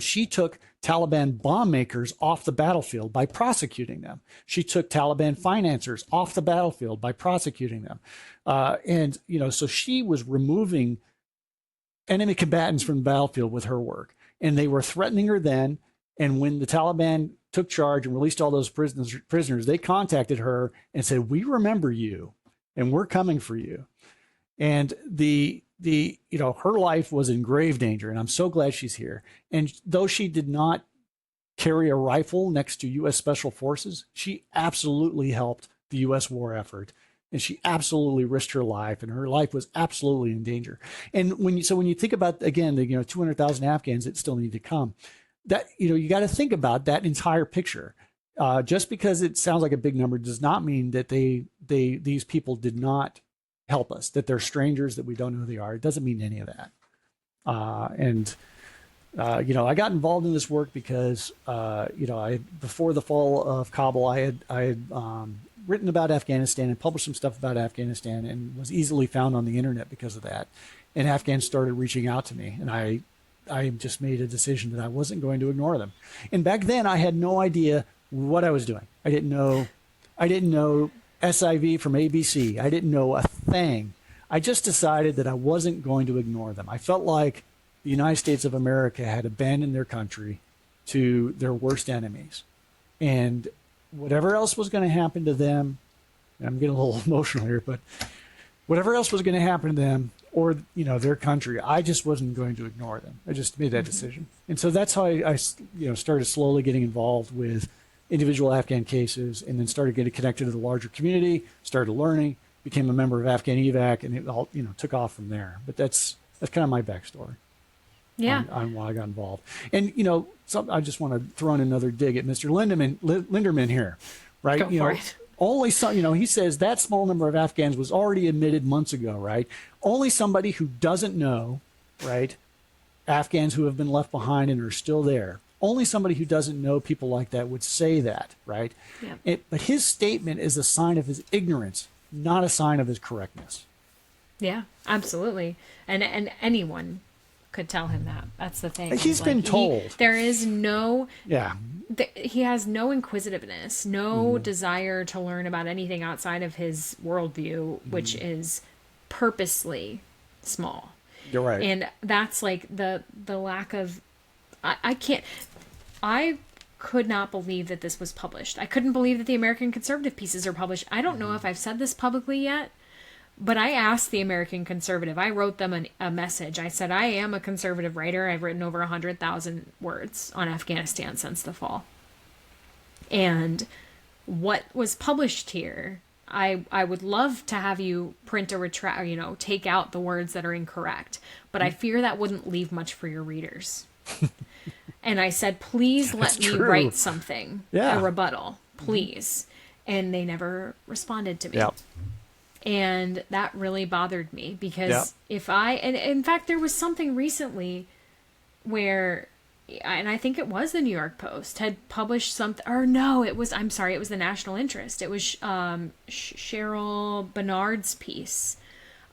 she took Taliban bomb makers off the battlefield by prosecuting them. She took Taliban financiers off the battlefield by prosecuting them. So she was removing enemy combatants from the battlefield with her work. And they were threatening her then. And when the Taliban took charge and released all those prisoners, they contacted her and said, "We remember you and we're coming for you." And her life was in grave danger, and I'm so glad she's here. And though she did not carry a rifle next to U.S. Special Forces, she absolutely helped the U.S. war effort, and she absolutely risked her life, and her life was absolutely in danger. And when you think about, again, the 200,000 Afghans that still need to come, that you got to think about that entire picture. Just because it sounds like a big number does not mean that these people did not help us, that they're strangers, that we don't know who they are. It doesn't mean any of that. I got involved in this work because, before the fall of Kabul, I had written about Afghanistan and published some stuff about Afghanistan and was easily found on the internet because of that. And Afghans started reaching out to me, and I just made a decision that I wasn't going to ignore them. And back then I had no idea what I was doing. I didn't know SIV from ABC. I didn't know a thing. I just decided that I wasn't going to ignore them. I felt like the United States of America had abandoned their country to their worst enemies. And whatever else was going to happen to them, and I'm getting a little emotional here, but whatever else was going to happen to them or, their country, I just wasn't going to ignore them. I just made that decision. And so that's how I started slowly getting involved with individual Afghan cases, and then started getting connected to the larger community, started learning, became a member of Afghan EVAC, and it all, took off from there. But that's kind of my backstory. Yeah. On why I got involved. And, I just want to throw in another dig at Mr. Linderman here, right? Go for it. Only some, he says that small number of Afghans was already admitted months ago, right? Only somebody who doesn't know, right? Afghans who have been left behind and are still there. Only somebody who doesn't know people like that would say that, right? Yeah. But his statement is a sign of his ignorance, not a sign of his correctness. Yeah, absolutely. And anyone could tell him that. That's the thing. He's been told. There is no... Yeah. He has no inquisitiveness, no desire to learn about anything outside of his worldview, which is purposely small. You're right. And that's like the lack of... I could not believe that this was published. I couldn't believe that the American Conservative pieces are published. I don't know if I've said this publicly yet, but I asked the American Conservative. I wrote them a message. I said, I am a conservative writer. I've written over 100,000 words on Afghanistan since the fall. And what was published here, I would love to have you print or take out the words that are incorrect, but I fear that wouldn't leave much for your readers. And I said, please let me write something, a rebuttal, please. And they never responded to me. Yep. And that really bothered me because and in fact, there was something recently where, and I think it was the New York Post had published something, or no, it was the National Interest. It was Cheryl Bernard's piece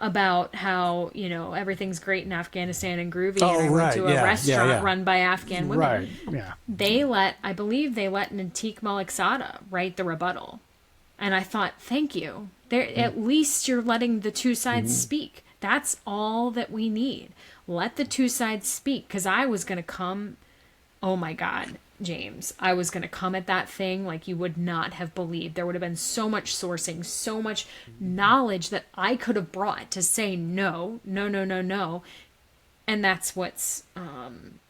about how, everything's great in Afghanistan and groovy. Oh, and I went to a right. restaurant run by Afghan women. Right. Yeah. I believe they let Natik Maliksada write the rebuttal. And I thought, thank you. At least you're letting the two sides speak. That's all that we need. Let the two sides speak. Because I was going to come, oh my God, James, I was going to come at that thing like you would not have believed. There would have been so much sourcing, so much knowledge that I could have brought to say no. And that's what's,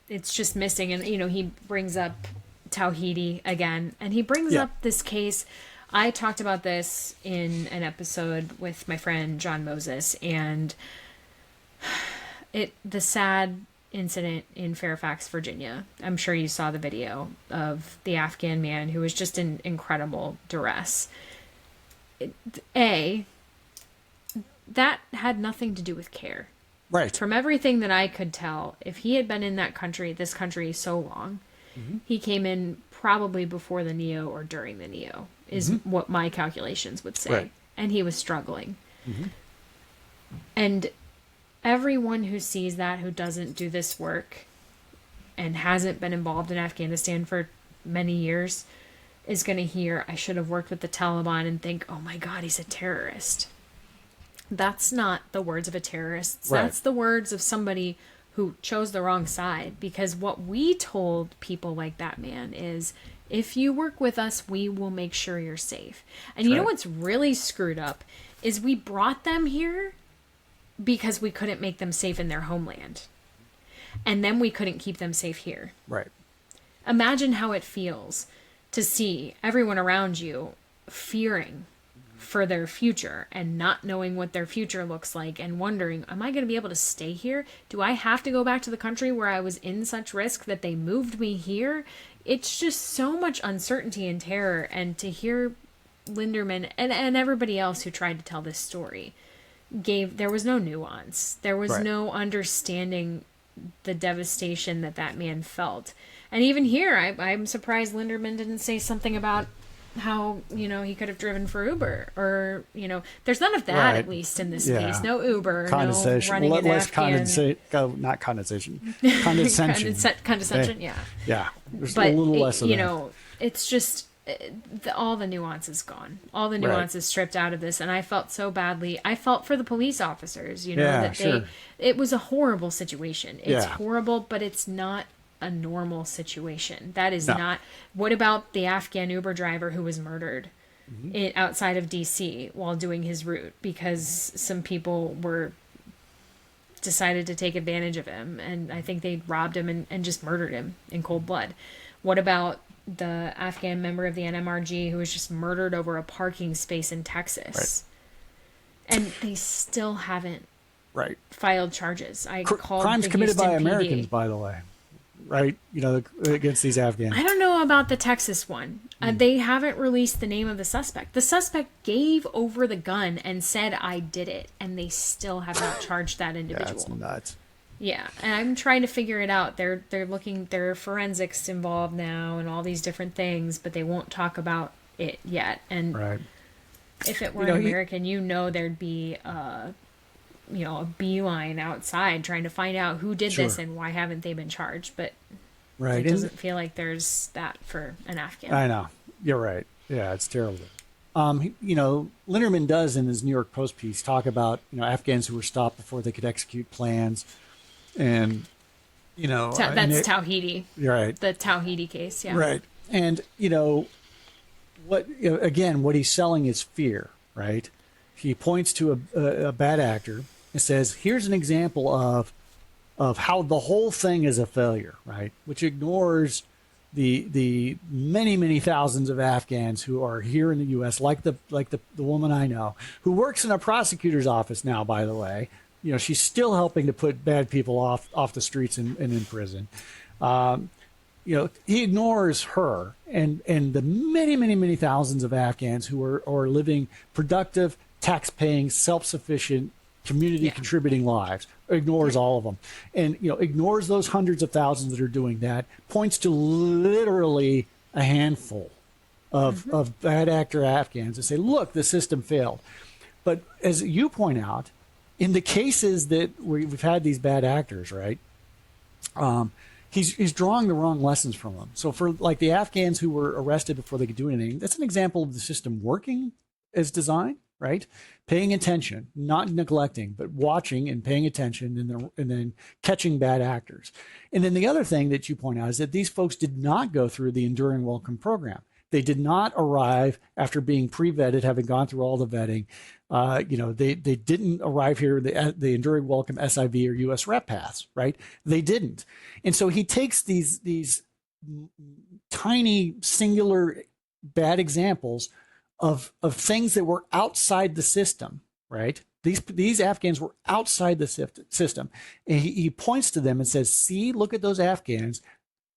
it's just missing. And, he brings up Tawhidi again. And he brings up this case. I talked about this in an episode with my friend John Moses, and the sad incident in Fairfax, Virginia. I'm sure you saw the video of the Afghan man who was just in incredible duress. That had nothing to do with care. Right. From everything that I could tell, if he had been in this country so long, he came in probably before the NEO or during the NEO, is what my calculations would say. Right. And he was struggling. And everyone who sees that, who doesn't do this work and hasn't been involved in Afghanistan for many years, is going to hear, I should have worked with the Taliban, and think, oh my God, he's a terrorist. That's not the words of a terrorist. Right. That's the words of somebody who chose the wrong side. Because what we told people like that man is, if you work with us, we will make sure you're safe. And you know what's really screwed up is we brought them here because we couldn't make them safe in their homeland. And then we couldn't keep them safe here. Right. Imagine how it feels to see everyone around you fearing for their future and not knowing what their future looks like and wondering, am I going to be able to stay here? Do I have to go back to the country where I was in such risk that they moved me here? It's just so much uncertainty and terror. And to hear Linderman and everybody else who tried to tell this story, there was no nuance. There was no understanding the devastation that man felt. And even here, I'm surprised Linderman didn't say something about how, he could have driven for Uber, or, there's none of that, at least in this case. No Uber, no running an Afghan. Not condensation. Condescension. Condescension, yeah. Yeah, there's a little less of that. It's just, all the nuance is gone. All the nuance is stripped out of this, and I felt so badly. I felt for the police officers, it was a horrible situation. It's horrible, but it's not a normal situation. That is not. What about the Afghan Uber driver who was murdered outside of DC while doing his route because some people decided to take advantage of him, and I think they robbed him and just murdered him in cold blood? What about the Afghan member of the NMRG who was just murdered over a parking space in Texas? And they still haven't filed charges. I called crimes the committed by Houston Americans, PD. by the way. Right, against these Afghans. I don't know about the Texas one. They haven't released the name of the suspect. The suspect gave over the gun and said, I did it, and they still have not charged that individual. That's nuts. Yeah, and I'm trying to figure it out. They're looking, there are forensics involved now and all these different things, but they won't talk about it yet. And if it were an American, there'd be a beeline outside trying to find out who did this and why haven't they been charged. But it doesn't feel like there's that for an Afghan. I know. You're right. Yeah, it's terrible. Linderman does in his New York Post piece talk about, Afghans who were stopped before they could execute plans. And, that's Tawhidi. You're right. The Tawhidi case. Yeah. Right. And, what he's selling is fear, right? He points to a bad actor and says, here's an example of how the whole thing is a failure, right? Which ignores the many, many thousands of Afghans who are here in the U.S., like the woman I know, who works in a prosecutor's office now, by the way. She's still helping to put bad people off the streets and in prison. He ignores her and the many, many, many thousands of Afghans who are living productive, tax-paying, self-sufficient, community-contributing lives. Ignores all of them. And, ignores those hundreds of thousands that are doing that, points to literally a handful of bad actor Afghans and say, look, the system failed. But as you point out, in the cases that we've had these bad actors, right? He's drawing the wrong lessons from them. So for like the Afghans who were arrested before they could do anything, that's an example of the system working as designed, right? Paying attention, not neglecting, but watching and paying attention, and then catching bad actors. And then the other thing that you point out is that these folks did not go through the Enduring Welcome program. They did not arrive after being pre-vetted, having gone through all the vetting. They didn't arrive here, the Enduring Welcome SIV or US Rep paths, right? They didn't. And so he takes these tiny singular bad examples of things that were outside the system, right? These Afghans were outside the system. And he points to them and says, see, look at those Afghans.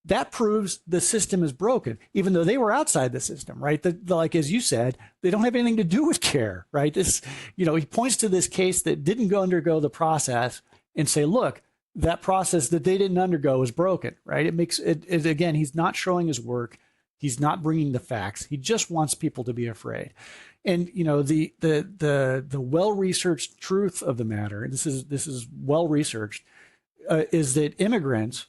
That proves the system is broken, even though they were outside the system, right? Like, as you said, they don't have anything to do with care, right? He points to this case that didn't undergo the process and say, look, that process that they didn't undergo is broken, right? It makes it again, he's not showing his work. He's not bringing the facts. He just wants people to be afraid. And, the well-researched truth of the matter, and this is well-researched, is that immigrants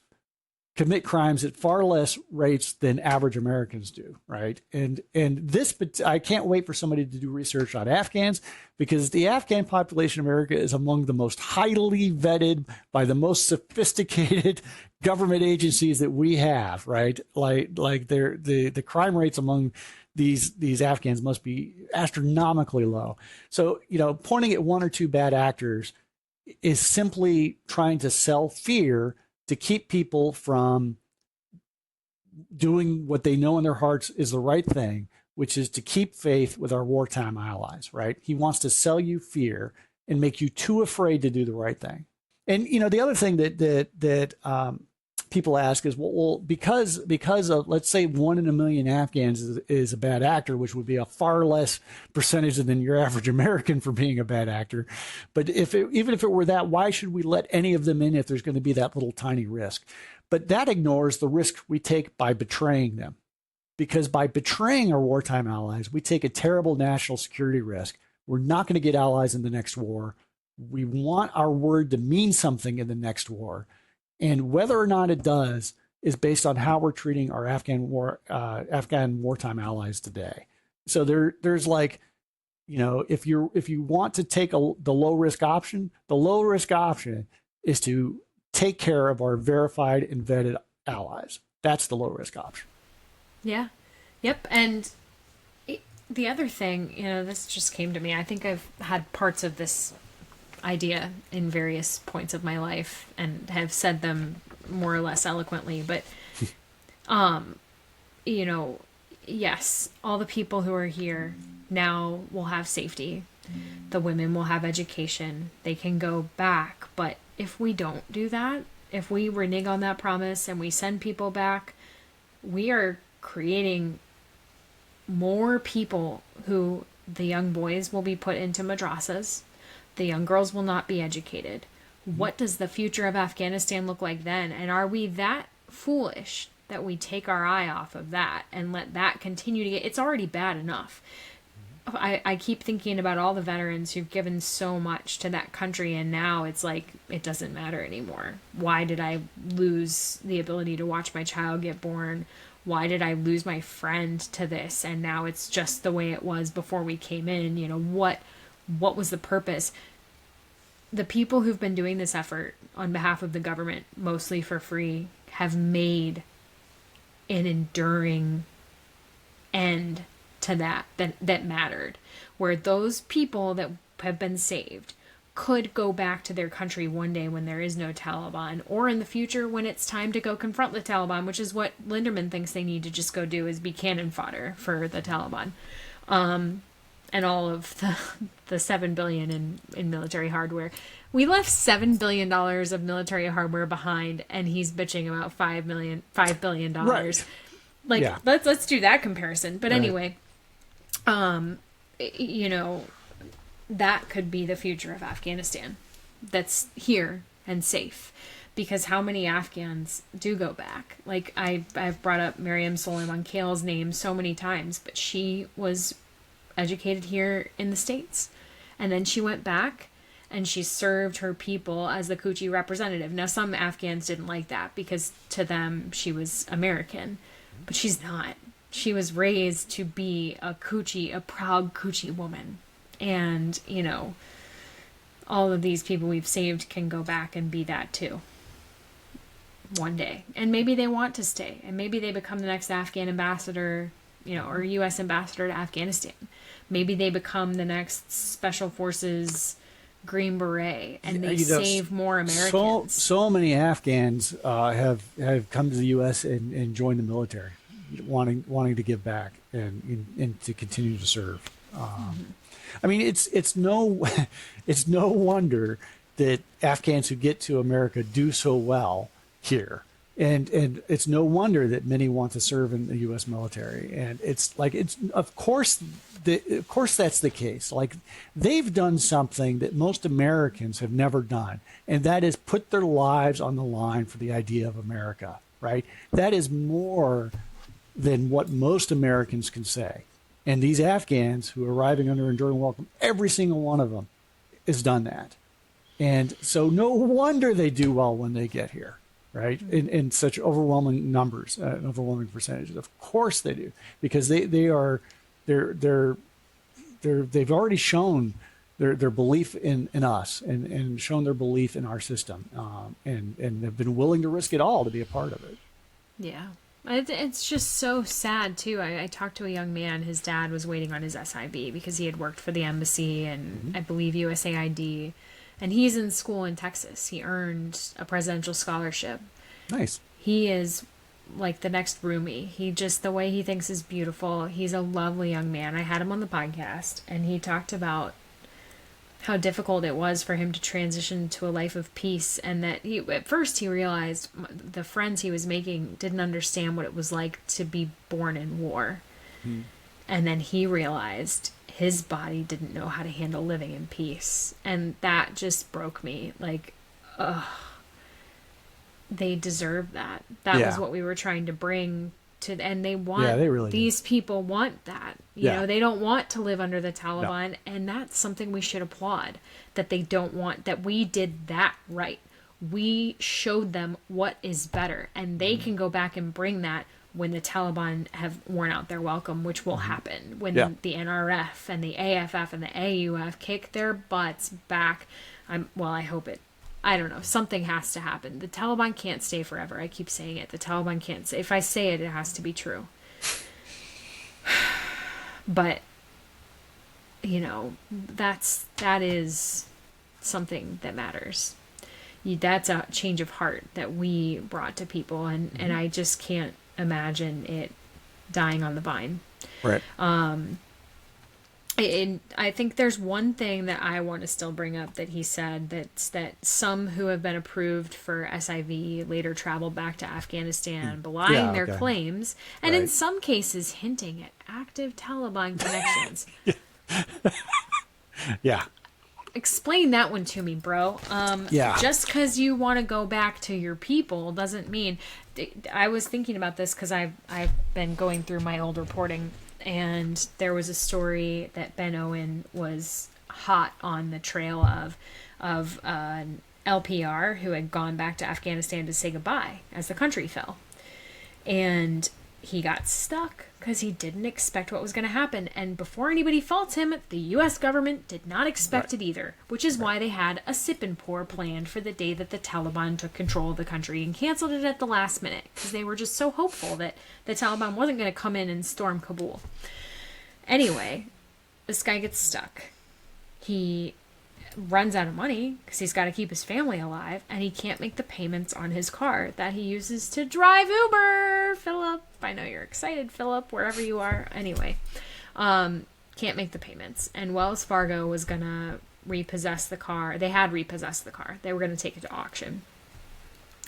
commit crimes at far less rates than average Americans do, right? And this, I can't wait for somebody to do research on Afghans, because the Afghan population in America is among the most highly vetted by the most sophisticated government agencies that we have, right? Like the crime rates among these Afghans must be astronomically low. So, pointing at one or two bad actors is simply trying to sell fear to keep people from doing what they know in their hearts is the right thing, which is to keep faith with our wartime allies, right? He wants to sell you fear and make you too afraid to do the right thing. And, the other thing that people ask is, well, because of, let's say, 1 in a million Afghans is a bad actor, which would be a far less percentage than your average American for being a bad actor. But even if it were that, why should we let any of them in if there's going to be that little tiny risk? But that ignores the risk we take by betraying them. Because by betraying our wartime allies, we take a terrible national security risk. We're not going to get allies in the next war. We want our word to mean something in the next war. And whether or not it does is based on how we're treating our Afghan wartime allies today. So there's like, if you want to take the low risk option, the low risk option is to take care of our verified and vetted allies. That's the low risk option. Yeah. Yep. And the other thing, this just came to me. I think I've had parts of this idea in various points of my life and have said them more or less eloquently, but yes, all the people who are here now will have safety. The women will have education. They can go back. But if we don't do that, if we renege on that promise and we send people back, we are creating more people who the young boys will be put into madrasas. The young girls will not be educated. What does the future of Afghanistan look like then? And are we that foolish that we take our eye off of that and let that continue to get... It's already bad enough. I keep thinking about all the veterans who've given so much to that country, and now it's like, it doesn't matter anymore. Why did I lose the ability to watch my child get born? Why did I lose my friend to this? And now it's just the way it was before we came in. What was the purpose? The people who've been doing this effort on behalf of the government, mostly for free, have made an enduring end to that mattered, where those people that have been saved could go back to their country one day when there is no Taliban, or in the future when it's time to go confront the Taliban, which is what Linderman thinks they need to just go do, is be cannon fodder for the Taliban. And all of the $7 billion in military hardware. We left $7 billion of military hardware behind, and he's bitching about $5 billion. Right. Like, yeah. let's do that comparison. But anyway, that could be the future of Afghanistan. That's here and safe. Because how many Afghans do go back? Like, I've brought up Miriam Soleiman Kale's name so many times, but she was educated here in the States. And then she went back and she served her people as the coochie representative. Now, some Afghans didn't like that because to them she was American, but she's not. She was raised to be a proud coochie woman. And, you know, all of these people we've saved can go back and be that too. One day. And maybe they want to stay. And maybe they become the next Afghan ambassador, you know, or U.S. ambassador to Afghanistan. Maybe they become the next Special Forces Green Beret and they save more Americans. So many Afghans have come to the U.S. and joined the military, wanting to give back and to continue to serve. I mean, it's no wonder that Afghans who get to America do so well here, and it's no wonder that many want to serve in the U.S. military. And it's like of course that's the case. Like, they've done something that most Americans have never done, and that is put their lives on the line for the idea of America. Right? That is more than what most Americans can say. And these Afghans who are arriving under enduring welcome, every single one of them has done that. And so no wonder they do well when they get here, right? In such overwhelming numbers, overwhelming percentages. Of course they do, because they've already shown their belief in us and shown their belief in our system, and have been willing to risk it all to be a part of it. Yeah. It's just so sad, too. I talked to a young man. His dad was waiting on his SIV because he had worked for the embassy and I believe USAID. And he's in school in Texas. He earned a presidential scholarship. Nice. He is like the next Rumi. The way he thinks is beautiful. He's a lovely young man. I had him on the podcast, and he talked about how difficult it was for him to transition to a life of peace, and that at first he realized the friends he was making didn't understand what it was like to be born in war. And then he realized his body didn't know how to handle living in peace, and that just broke me. Like, they deserve that. That was what we were trying to bring to, and they want, they really these people want that. You know, they don't want to live under the Taliban, and that's something we should applaud, that they don't want, that we did that right. We showed them what is better, and they can go back and bring that when the Taliban have worn out their welcome, which will happen when the NRF and the AFF and the AUF kick their butts back. I hope it. I don't know. Something has to happen. The Taliban can't stay forever. I keep saying it. The Taliban can't stay. If I say it, it has to be true. But, you know, that is something that matters. That's a change of heart that we brought to people, and I just can't imagine it dying on the vine. Right. And I think there's one thing that I want to still bring up that he said, that some who have been approved for SIV later traveled back to Afghanistan, belying their claims, and in some cases hinting at active Taliban connections. Explain that one to me, bro. Just because you want to go back to your people doesn't mean... I was thinking about this because I've been going through my old reporting, and there was a story that Ben Owen was hot on the trail of an LPR who had gone back to Afghanistan to say goodbye as the country fell. And he got stuck because he didn't expect what was going to happen. And before anybody faults him, the U.S. government did not expect it either, which is why they had a sip and pour planned for the day that the Taliban took control of the country and canceled it at the last minute, because they were just so hopeful that the Taliban wasn't going to come in and storm Kabul. Anyway, this guy gets stuck. He runs out of money because he's got to keep his family alive, and he can't make the payments on his car that he uses to drive Uber. Philip, I know you're excited, Philip, wherever you are. Anyway, can't make the payments, and Wells Fargo was gonna repossess the car. They had repossessed the car. They were gonna take it to auction,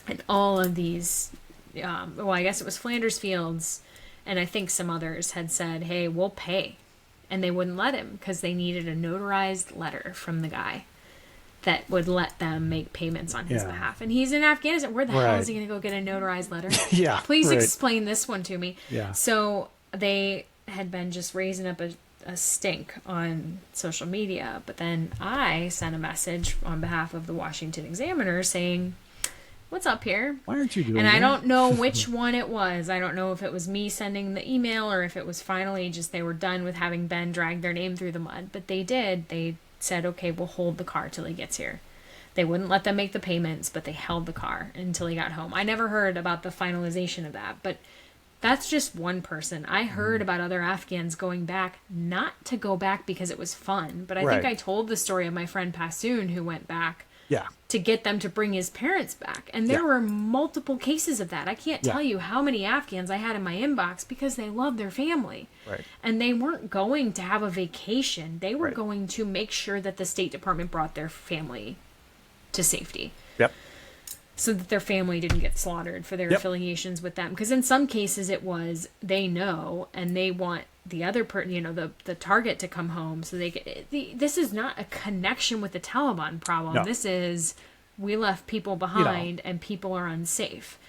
and all of these, I guess it was Flanders Fields, and I think some others had said, "Hey, we'll pay." And they wouldn't let him because they needed a notarized letter from the guy that would let them make payments on his behalf. And he's in Afghanistan. Where the hell is he going to go get a notarized letter? Please explain this one to me. Yeah. So they had been just raising up a stink on social media. But then I sent a message on behalf of the Washington Examiner saying, what's up here? Why aren't you doing And that? I don't know which one it was. I don't know if it was me sending the email or if it was finally just they were done with having Ben drag their name through the mud. But they did. They said, okay, we'll hold the car till he gets here. They wouldn't let them make the payments, but they held the car until he got home. I never heard about the finalization of that, but that's just one person. I heard about other Afghans going back, not to go back because it was fun, but I think I told the story of my friend Passoon who went back to get them to bring his parents back. And there were multiple cases of that. I can't tell you how many Afghans I had in my inbox because they love their family. Right. And they weren't going to have a vacation. They were going to make sure that the State Department brought their family to safety. Yep. So that their family didn't get slaughtered for their affiliations with them. Because in some cases it was they know and they want the other the target to come home. So they get, this is not a connection with the Taliban problem. No. This is we left people behind and people are unsafe.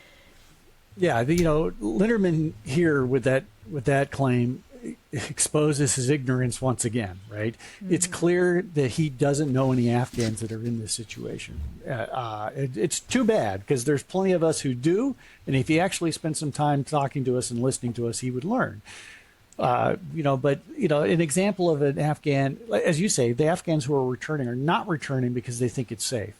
Yeah, Linderman here with that claim exposes his ignorance once again, right? Mm-hmm. It's clear that he doesn't know any Afghans that are in this situation. It's too bad because there's plenty of us who do, and if he actually spent some time talking to us and listening to us, he would learn. But an example of an Afghan, as you say, the Afghans who are returning are not returning because they think it's safe.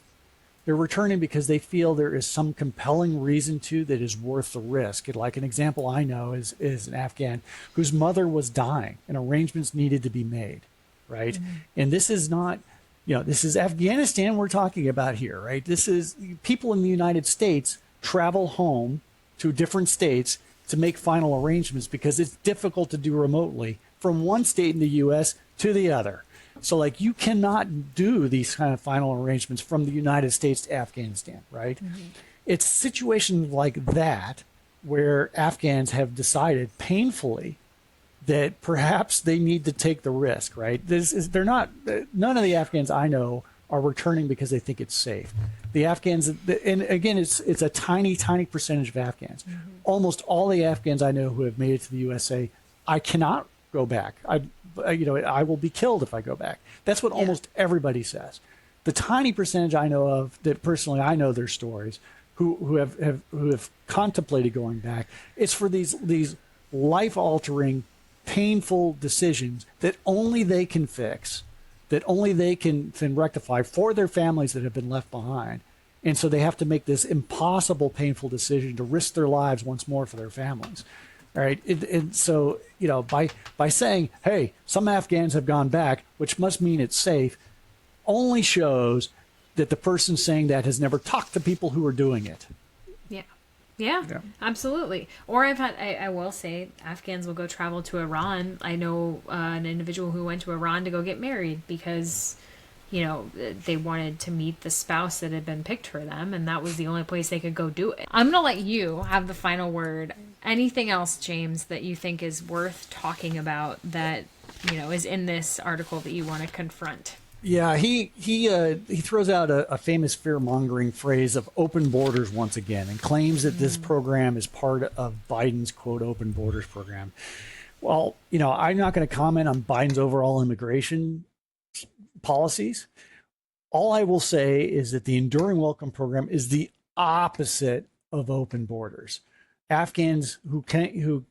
They're returning because they feel there is some compelling reason to that is worth the risk. Like an example I know is an Afghan whose mother was dying and arrangements needed to be made, right? Mm-hmm. And this is not, this is Afghanistan we're talking about here, right? This is people in the United States travel home to different states to make final arrangements because it's difficult to do remotely from one state in the U.S. to the other. So you cannot do these kind of final arrangements from the United States to Afghanistan, right? Mm-hmm. It's situations like that where Afghans have decided painfully that perhaps they need to take the risk, right? None of the Afghans I know are returning because they think it's safe. The Afghans, and again, it's a tiny, tiny percentage of Afghans. Mm-hmm. Almost all the Afghans I know who have made it to the USA, I cannot go back. I will be killed if I go back. That's what almost everybody says. The tiny percentage I know of that personally I know their stories who have contemplated going back, it's for these life-altering, painful decisions that only they can fix, that only they can rectify for their families that have been left behind. And so they have to make this impossible, painful decision to risk their lives once more for their families. All right. And so, by saying, hey, some Afghans have gone back, which must mean it's safe, only shows that the person saying that has never talked to people who are doing it. Yeah, absolutely. Or I will say, Afghans will go travel to Iran. I know an individual who went to Iran to go get married because, they wanted to meet the spouse that had been picked for them, and that was the only place they could go do it. I'm going to let you have the final word. Anything else, James, that you think is worth talking about that, is in this article that you want to confront? Yeah, he throws out a famous fear-mongering phrase of open borders once again and claims that this program is part of Biden's, quote, open borders program. Well, I'm not going to comment on Biden's overall immigration policies. All I will say is that the Enduring Welcome program is the opposite of open borders. Afghans who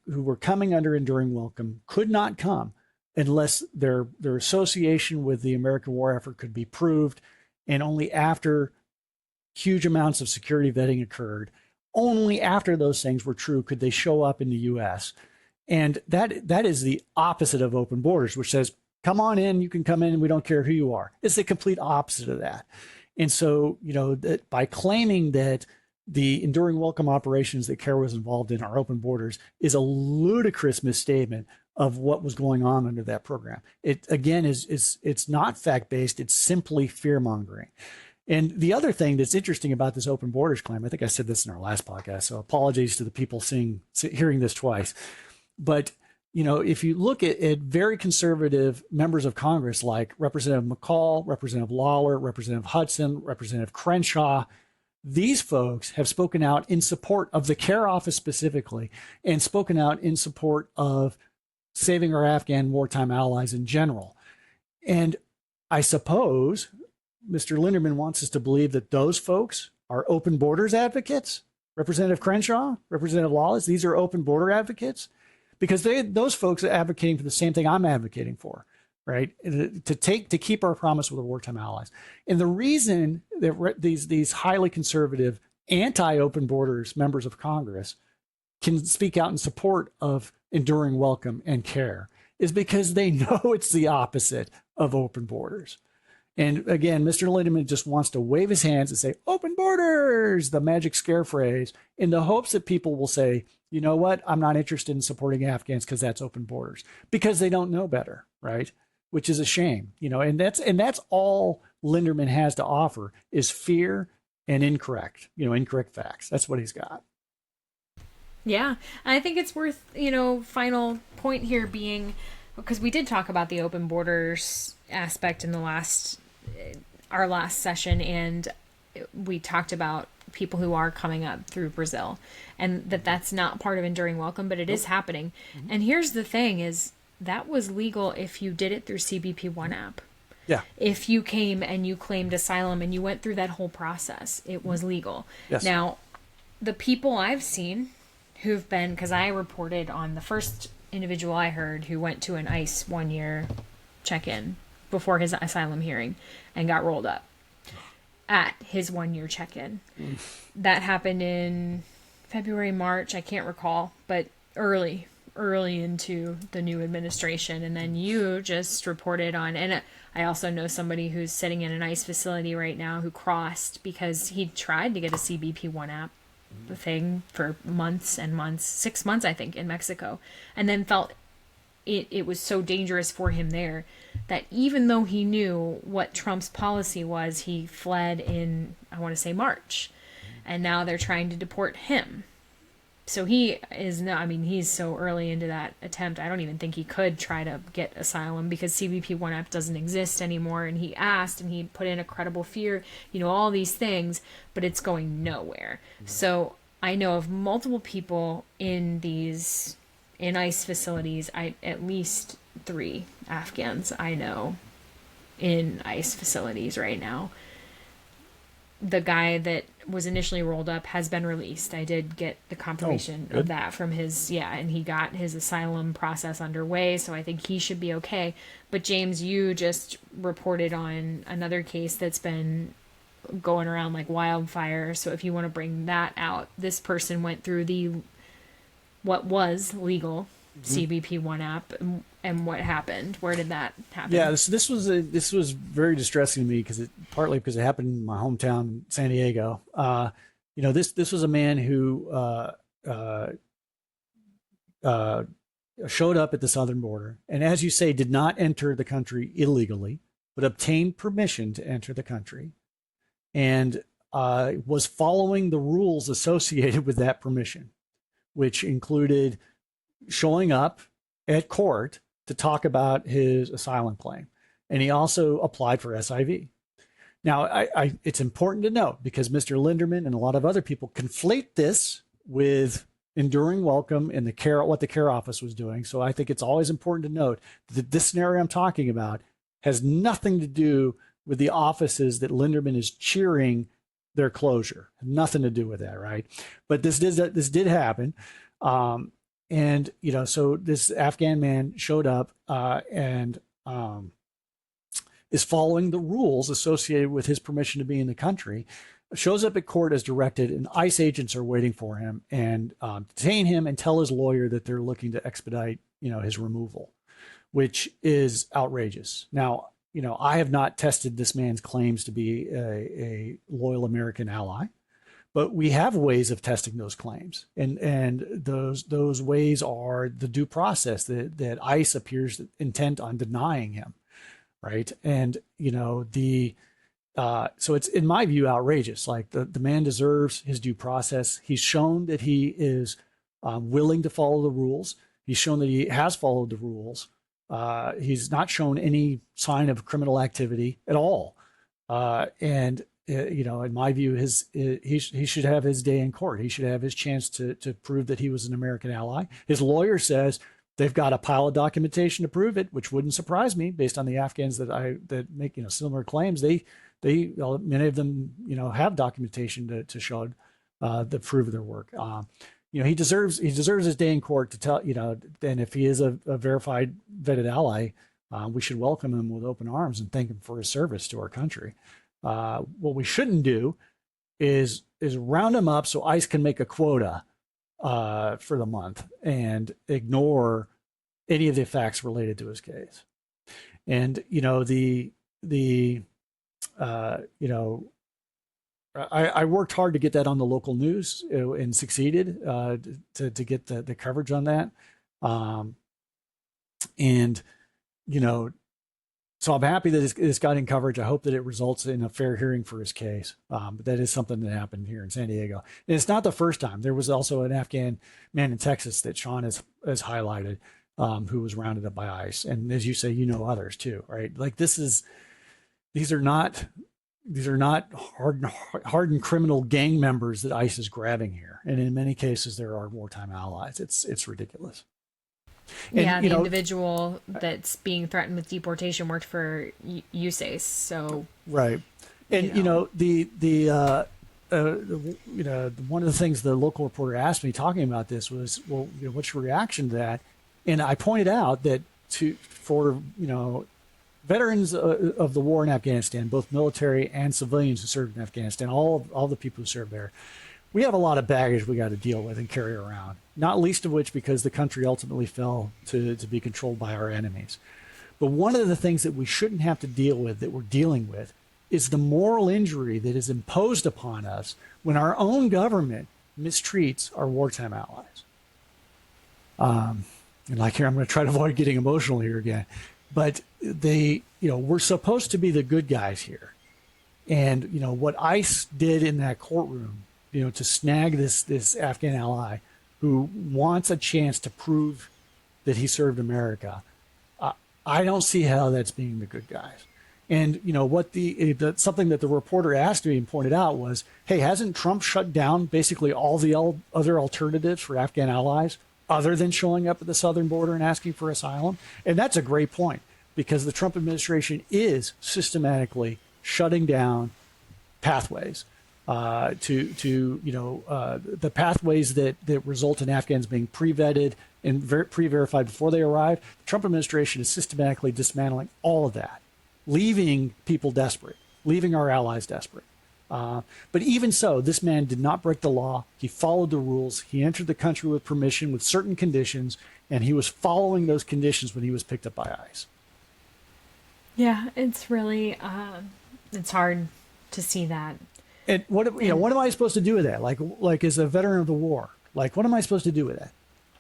were coming under Enduring Welcome could not come unless their association with the American war effort could be proved, and only after huge amounts of security vetting occurred, only after those things were true could they show up in the U.S. And that is the opposite of open borders, which says, come on in, you can come in, and we don't care who you are. It's the complete opposite of that. And so, that by claiming that the Enduring Welcome operations that CARE was involved in are open borders is a ludicrous misstatement of what was going on under that program. It again it's not fact-based, it's simply fear-mongering. And the other thing that's interesting about this open borders claim, I think I said this in our last podcast, so apologies to the people hearing this twice. But if you look at very conservative members of Congress like Representative McCall, Representative Lawler, Representative Hudson, Representative Crenshaw, these folks have spoken out in support of the CARE office specifically, and spoken out in support of saving our Afghan wartime allies in general. And I suppose Mr. Linderman wants us to believe that those folks are open borders advocates. Representative Crenshaw, Representative Lawless, these are open border advocates, because those folks are advocating for the same thing I'm advocating for, right? To keep our promise with our wartime allies. And the reason that these highly conservative, anti-open borders members of Congress can speak out in support of enduring welcome and care is because they know it's the opposite of open borders. And again, Mr. Lindemann just wants to wave his hands and say, open borders, the magic scare phrase, in the hopes that people will say, you know what, I'm not interested in supporting Afghans because that's open borders, because they don't know better, right? Which is a shame, and that's all Linderman has to offer is fear and incorrect facts. That's what he's got. Yeah, I think it's worth, final point here being, because we did talk about the open borders aspect in our last session, and we talked about people who are coming up through Brazil, and that's not part of enduring welcome, but it is happening. Mm-hmm. And here's the thing is that was legal if you did it through CBP One app. Yeah. If you came and you claimed asylum and you went through that whole process, it was legal. Yes. Now, the people I've seen who've been, because I reported on the first individual I heard who went to an ICE 1 year check-in before his asylum hearing and got rolled up at his 1 year check-in. That happened in February, March, I can't recall, but early into the new administration. And then you just reported on, and I also know somebody who's sitting in an ICE facility right now who crossed because he tried to get a CBP One app thing for months and months, 6 months, I think, in Mexico, and then felt it was so dangerous for him there that even though he knew what Trump's policy was, he fled in, I want to say, March. And now they're trying to deport him. So he is not, he's so early into that attempt, I don't even think he could try to get asylum because CBP One app doesn't exist anymore. And he asked and he put in a credible fear, all these things, but it's going nowhere. So I know of multiple people in ICE facilities, at least 3 Afghans I know in ICE facilities right now. The guy that was initially rolled up has been released. I did get the confirmation of that from his, and he got his asylum process underway, so I think he should be okay. But James, you just reported on another case that's been going around like wildfire, so if you want to bring that out, this person went through what was legal CBP One app, and what happened? Where did that happen? Yeah, this was very distressing to me partly because it happened in my hometown, San Diego. This was a man who showed up at the southern border, and as you say, did not enter the country illegally, but obtained permission to enter the country, and was following the rules associated with that permission, which included showing up at court to talk about his asylum claim. And he also applied for SIV. Now, it's important to note, because Mr. Linderman and a lot of other people conflate this with enduring welcome and what the care office was doing. So I think it's always important to note that this scenario I'm talking about has nothing to do with the offices that Linderman is cheering their closure. Nothing to do with that, right? But this did happen. And, so this Afghan man showed up and is following the rules associated with his permission to be in the country, shows up at court as directed, and ICE agents are waiting for him and detain him and tell his lawyer that they're looking to expedite, his removal, which is outrageous. Now, I have not tested this man's claims to be a loyal American ally, but we have ways of testing those claims, and those ways are the due process that ICE appears intent on denying him, right? And so it's, in my view, outrageous. Like the man deserves his due process. He's shown that he is willing to follow the rules. He's shown that he has followed the rules. He's not shown any sign of criminal activity at all, and. In my view, he should have his day in court. He should have his chance to prove that he was an American ally. His lawyer says They've got a pile of documentation to prove it, which wouldn't surprise me based on the Afghans that make similar claims. Many of them have documentation to show the proof of their work. He deserves his day in court to tell and if he is a verified vetted ally, we should welcome him with open arms and thank him for his service to our country. What we shouldn't do is round him up so ICE can make a quota for the month and ignore any of the facts related to his case. And I worked hard to get that on the local news and succeeded to get the coverage on that. So I'm happy that it's gotten coverage. I hope that it results in a fair hearing for his case. But that is something that happened here in San Diego. And it's not the first time. There was also an Afghan man in Texas that Sean has highlighted, who was rounded up by ICE. And as you say, others too, right? Like these are not hardened criminal gang members that ICE is grabbing here. And in many cases, there are wartime allies. It's ridiculous. And, the individual that's being threatened with deportation worked for USACE. So right, and one of the things the local reporter asked me talking about this was, well, what's your reaction to that? And I pointed out that for veterans of the war in Afghanistan, both military and civilians who served in Afghanistan, all the people who served there, we have a lot of baggage we got to deal with and carry around, not least of which because the country ultimately fell to be controlled by our enemies. But one of the things that we shouldn't have to deal with, that we're dealing with, is the moral injury that is imposed upon us when our own government mistreats our wartime allies. And here, I'm going to try to avoid getting emotional here again, but we're supposed to be the good guys here. And, what ICE did in that courtroom, to snag this Afghan ally who wants a chance to prove that he served America, I don't see how that's being the good guys. And what something that the reporter asked me and pointed out was, hey, hasn't Trump shut down basically all the other alternatives for Afghan allies other than showing up at the southern border and asking for asylum? And that's a great point, because the Trump administration is systematically shutting down pathways the pathways that result in Afghans being pre-vetted and pre-verified before they arrive. The Trump administration is systematically dismantling all of that, leaving people desperate, leaving our allies desperate. But even so, this man did not break the law. He followed the rules. He entered the country with permission, with certain conditions, and he was following those conditions when he was picked up by ICE. Yeah, it's really, it's hard to see that. And what am I supposed to do with that? Like as a veteran of the war, what am I supposed to do with that?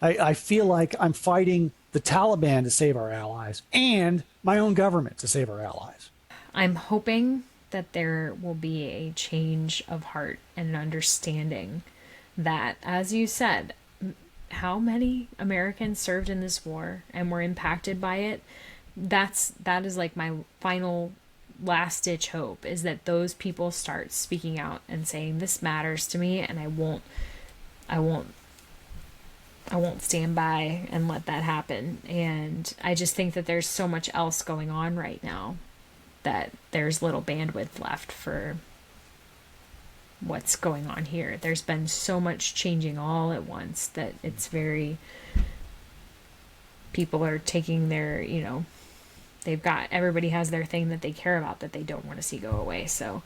I feel like I'm fighting the Taliban to save our allies and my own government to save our allies. I'm hoping that there will be a change of heart and an understanding that, as you said, how many Americans served in this war and were impacted by it. That is like my final last ditch hope, is that those people start speaking out and saying, this matters to me, and I won't stand by and let that happen. And I just think that there's so much else going on right now that there's little bandwidth left for what's going on here. There's been so much changing all at once that it's people are taking their, everybody has their thing that they care about that they don't want to see go away. So,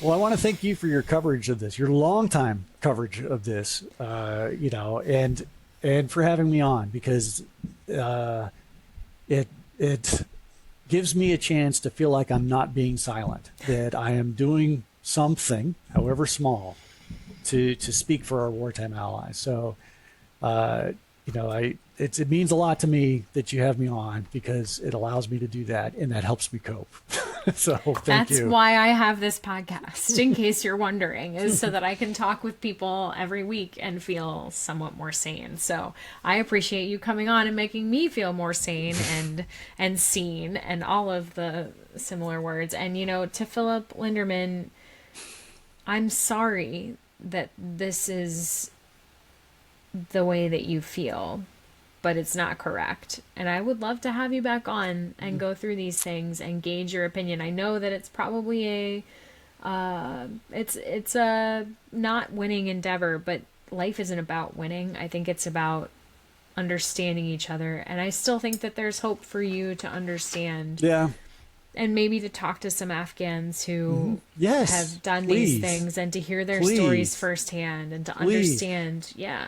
well, I want to thank you for your coverage of this, your longtime coverage of this, and for having me on, because it gives me a chance to feel like I'm not being silent, that I am doing something, however small, to speak for our wartime allies. So, it means a lot to me that you have me on, because it allows me to do that, and that helps me cope. So thank you. That's why I have this podcast, in case you're wondering, is so that I can talk with people every week and feel somewhat more sane. So I appreciate you coming on and making me feel more sane and seen, and all of the similar words. And, to Phillip Linderman, I'm sorry that this is the way that you feel, but it's not correct. And I would love to have you back on and go through these things and gauge your opinion. I know that it's probably it's a not winning endeavor, but life isn't about winning. I think it's about understanding each other. And I still think that there's hope for you to understand. Yeah. And maybe to talk to some Afghans who Yes, have done please. these things and to hear their Please. stories firsthand and to understand. Yeah.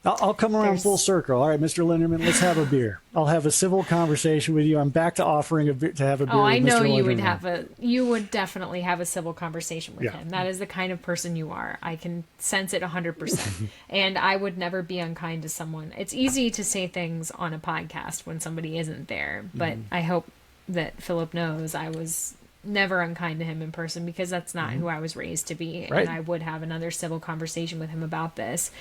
I'll come around full circle. All right, Mr. Linderman, let's have a beer. I'll have a civil conversation with you. I'm back to offering to have a beer. Oh, I with know Mr. you would definitely have a civil conversation with Yeah. him. That is the kind of person you are. I can sense it 100%. And I would never be unkind to someone. It's easy to say things on a podcast when somebody isn't there, but I hope that Philip knows I was never unkind to him in person, because that's not who I was raised to be. Right. And I would have another civil conversation with him about this,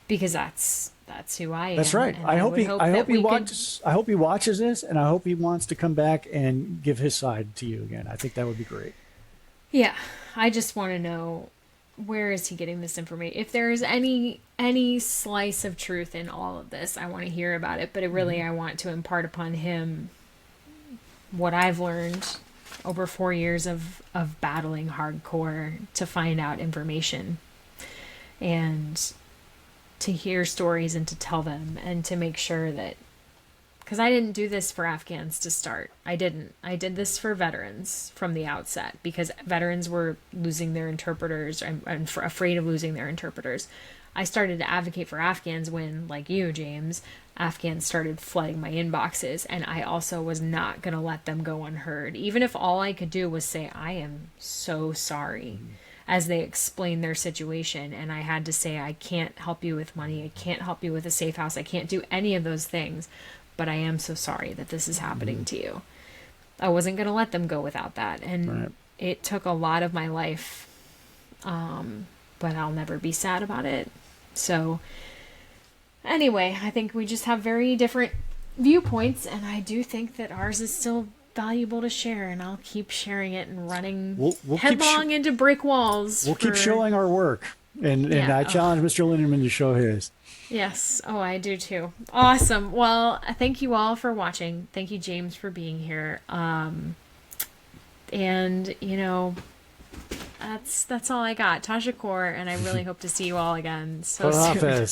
because that's who I am. That's right. And I hope he watches this, and I hope he wants to come back and give his side to you again. I think that would be great. Yeah, I just want to know, where is he getting this information? If there is any slice of truth in all of this, I want to hear about it. But I want to impart upon him what I've learned over 4 years of battling hardcore to find out information, and to hear stories and to tell them, and to make sure that, because I didn't do this for Afghans to start. I didn't. I did this for veterans from the outset, because veterans were losing their interpreters and afraid of losing their interpreters. I started to advocate for Afghans when, like you, James, Afghans started flooding my inboxes, and I also was not going to let them go unheard. Even if all I could do was say, I am so sorry, as they explained their situation. And I had to say, I can't help you with money. I can't help you with a safe house. I can't do any of those things, but I am so sorry that this is happening to you. I wasn't going to let them go without that. And it took a lot of my life, but I'll never be sad about it. So anyway, I think we just have very different viewpoints, and I do think that ours is still valuable to share, and I'll keep sharing it and running We'll headlong into brick walls. We'll keep showing our work, and I challenge Mr. Linderman to show his. Yes. Oh, I do too. Awesome. Well, thank you all for watching. Thank you, James, for being here. And that's all I got. Tasha Kaur, and I really hope to see you all again so soon.